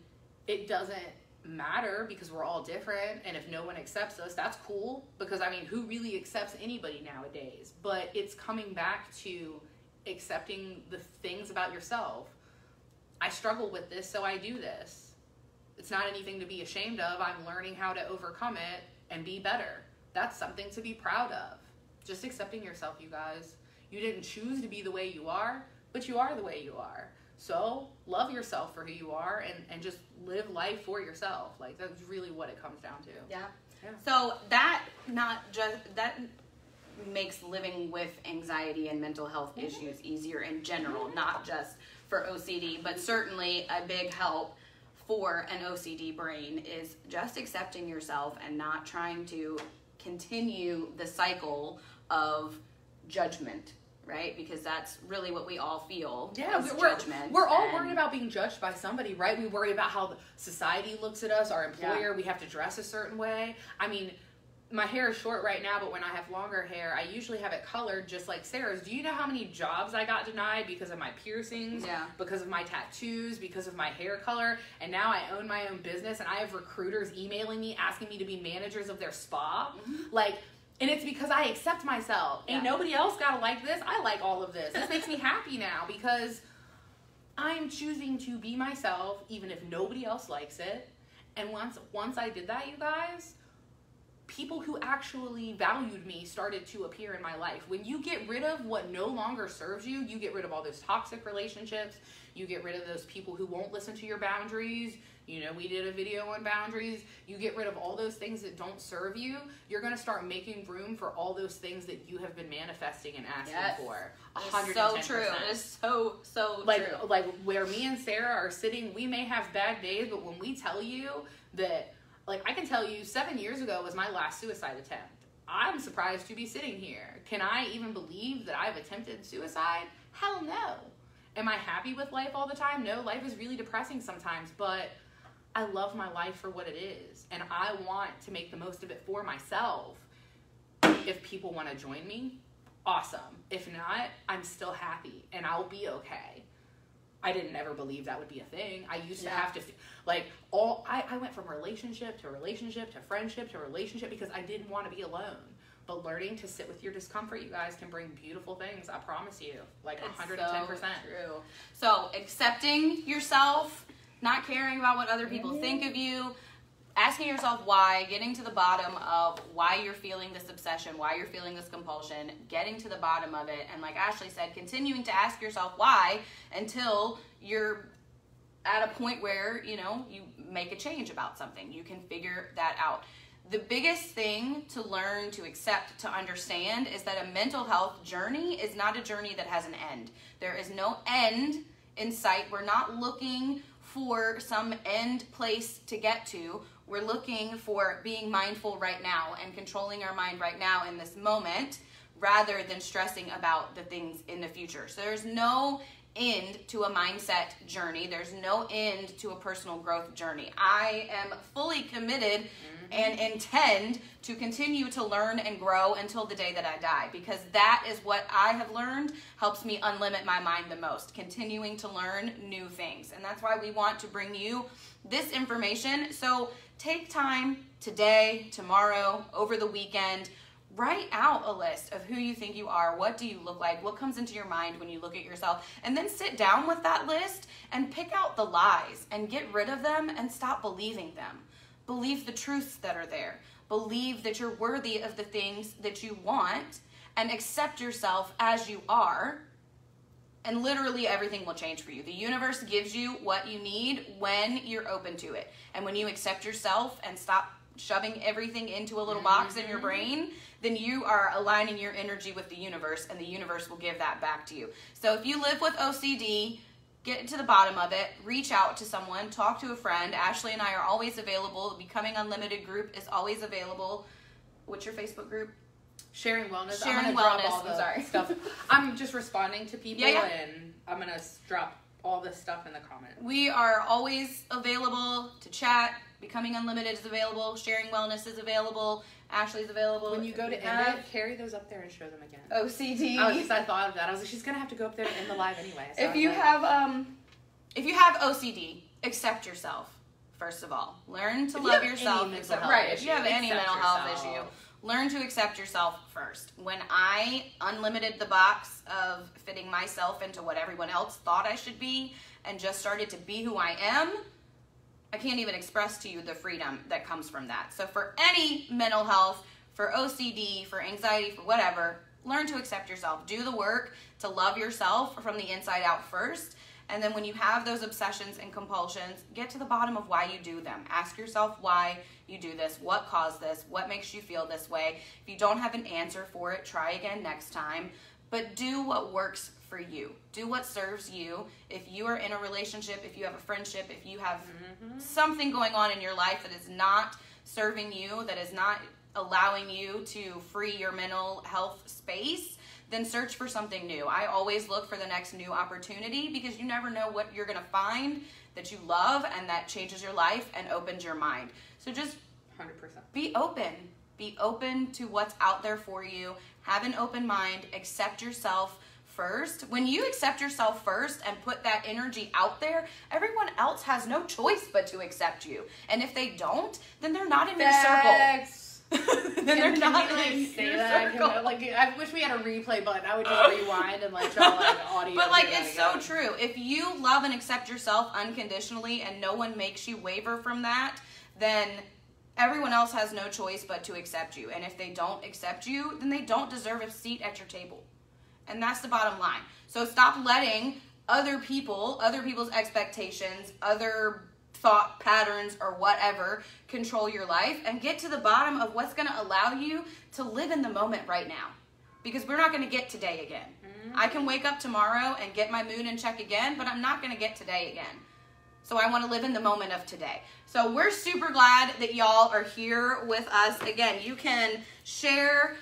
C: it doesn't matter because we're all different, and if no one accepts us, that's cool, because, I mean, who really accepts anybody nowadays? But it's coming back to accepting the things about yourself. I struggle with this, so I do this. It's not anything to be ashamed of. I'm learning how to overcome it and be better. That's something to be proud of. Just accepting yourself, you guys. You didn't choose to be the way you are, but you are the way you are. So love yourself for who you are, and just live life for yourself. Like, that's really what it comes down to.
A: Yeah. So that makes living with anxiety and mental health issues easier in general, not just for OCD, but certainly a big help for an OCD brain is just accepting yourself and not trying to continue the cycle of judgment, right? Because that's really what we all feel.
C: Yeah, we're all worried about being judged by somebody, right? We worry about how the society looks at us, our employer, we have to dress a certain way. I mean, my hair is short right now, but when I have longer hair, I usually have it colored just like Sarah's. Do you know how many jobs I got denied because of my piercings, because of my tattoos, because of my hair color? And now I own my own business, and I have recruiters emailing me, asking me to be managers of their spa. Like, And it's because I accept myself. Ain't nobody else gotta like this. I like all of this. This makes me happy now because I'm choosing to be myself even if nobody else likes it. And once I did that, you guys, people who actually valued me started to appear in my life. When you get rid of what no longer serves you, you get rid of all those toxic relationships. You get rid of those people who won't listen to your boundaries. You know, we did a video on boundaries. You get rid of all those things that don't serve you. You're going to start making room for all those things that you have been manifesting and asking for. 110%.
A: So true. It is so true.
C: Like where me and Sarah are sitting, we may have bad days, but when we tell you that, like, I can tell you 7 years ago was my last suicide attempt. I'm surprised to be sitting here. Can I even believe that I've attempted suicide? Hell no. Am I happy with life all the time? No, life is really depressing sometimes, but I love my life for what it is, and I want to make the most of it for myself. If people want to join me, awesome. If not, I'm still happy, and I'll be okay. I didn't ever believe that would be a thing. I used to have to, I went from relationship to relationship to friendship to relationship because I didn't want to be alone. But learning to sit with your discomfort, you guys, can bring beautiful things. I promise you. Like 110%.
A: So true. So accepting yourself, not caring about what other people think of you, asking yourself why, getting to the bottom of why you're feeling this obsession, why you're feeling this compulsion, getting to the bottom of it, and like Ashley said, continuing to ask yourself why until you're at a point where, you know, you make a change about something. You can figure that out. The biggest thing to learn, to accept, to understand is that a mental health journey is not a journey that has an end. There is no end in sight. We're not looking for some end place to get to. We're looking for being mindful right now and controlling our mind right now in this moment rather than stressing about the things in the future. So there's no end to a mindset journey. There's no end to a personal growth journey. I am fully committed and intend to continue to learn and grow until the day that I die, because that is what I have learned helps me unlimit my mind the most, continuing to learn new things. And that's why we want to bring you this information. So take time today, tomorrow, over the weekend, write out a list of who you think you are, what do you look like, what comes into your mind when you look at yourself, and then sit down with that list and pick out the lies and get rid of them and stop believing them. Believe the truths that are there. Believe that you're worthy of the things that you want and accept yourself as you are, and literally everything will change for you. The universe gives you what you need when you're open to it. And when you accept yourself and stop shoving everything into a little box in your brain, then you are aligning your energy with the universe, and the universe will give that back to you. So if you live with OCD, get to the bottom of it, reach out to someone, talk to a friend. Ashley and I are always available. The Becoming Unlimited group is always available. What's your Facebook group?
C: Sharing Wellness.
A: Sharing
C: I'm gonna
A: Wellness.
C: drop all the
A: I'm sorry.
C: stuff. I'm just responding to people,
A: Yeah.
C: and I'm going to drop all this stuff in the comments.
A: We are always available to chat. Becoming Unlimited is available. Sharing Wellness is available. Ashley's available.
C: When you go to end it, carry those up there and show them again.
A: OCD.
C: I thought of that. I was like, she's going to have to go up there and end the live anyway. So
A: If you have OCD, accept yourself, first of all. Learn to love yourself. If you have any mental health issue, learn to accept yourself first. When I unlimited the box of fitting myself into what everyone else thought I should be and just started to be who I am, I can't even express to you the freedom that comes from that. So for any mental health, for OCD, for anxiety, for whatever, learn to accept yourself. Do the work to love yourself from the inside out first. And then when you have those obsessions and compulsions, get to the bottom of why you do them. Ask yourself why you do this, what caused this, what makes you feel this way. If you don't have an answer for it, try again next time. But do what works for you. Do what serves you. If you are in a relationship, if you have a friendship, if you have something going on in your life that is not serving you, that is not allowing you to free your mental health space, then search for something new. I always look for the next new opportunity, because you never know what you're going to find that you love and that changes your life and opens your mind. So just
C: 100%.
A: be open. Be open to what's out there for you. Have an open mind. Accept yourself first. When you accept yourself first and put that energy out there, everyone else has no choice but to accept you. And if they don't, then they're not in your circle. then they're not
C: like
A: in
C: say
A: your
C: that.
A: circle.
C: I wish we had a replay button. I would just rewind and like show like audio.
A: But like it's so true. If you love and accept yourself unconditionally and no one makes you waver from that, then everyone else has no choice but to accept you. And if they don't accept you, then they don't deserve a seat at your table. And that's the bottom line. So stop letting other people's expectations, other thought patterns or whatever control your life, and get to the bottom of what's going to allow you to live in the moment right now. Because we're not going to get today again. Mm-hmm. I can wake up tomorrow and get my moon in check again, but I'm not going to get today again. So I want to live in the moment of today. So we're super glad that y'all are here with us. Again, you can share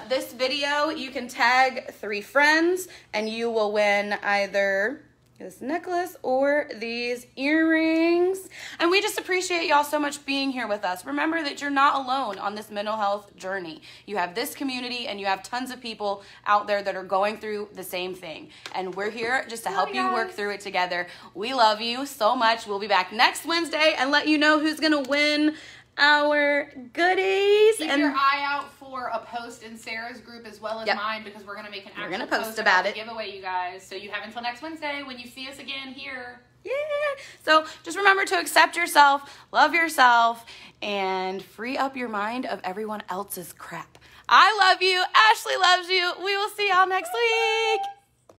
A: this video. You can tag 3 friends and you will win either this necklace or these earrings. And we just appreciate y'all so much being here with us. Remember that you're not alone on this mental health journey. You have this community and you have tons of people out there that are going through the same thing. And we're here just to help you work through it together. We love you so much. We'll be back next Wednesday and let you know who's going to win our goodies.
C: Keep your eye out for a post in Sarah's group as well as mine, because we're going to make an actual post about it. Giveaway, you guys. So you have until next Wednesday when you see us again here.
A: Yeah. So just remember to accept yourself, love yourself, and free up your mind of everyone else's crap. I love you. Ashley loves you. We will see y'all next week.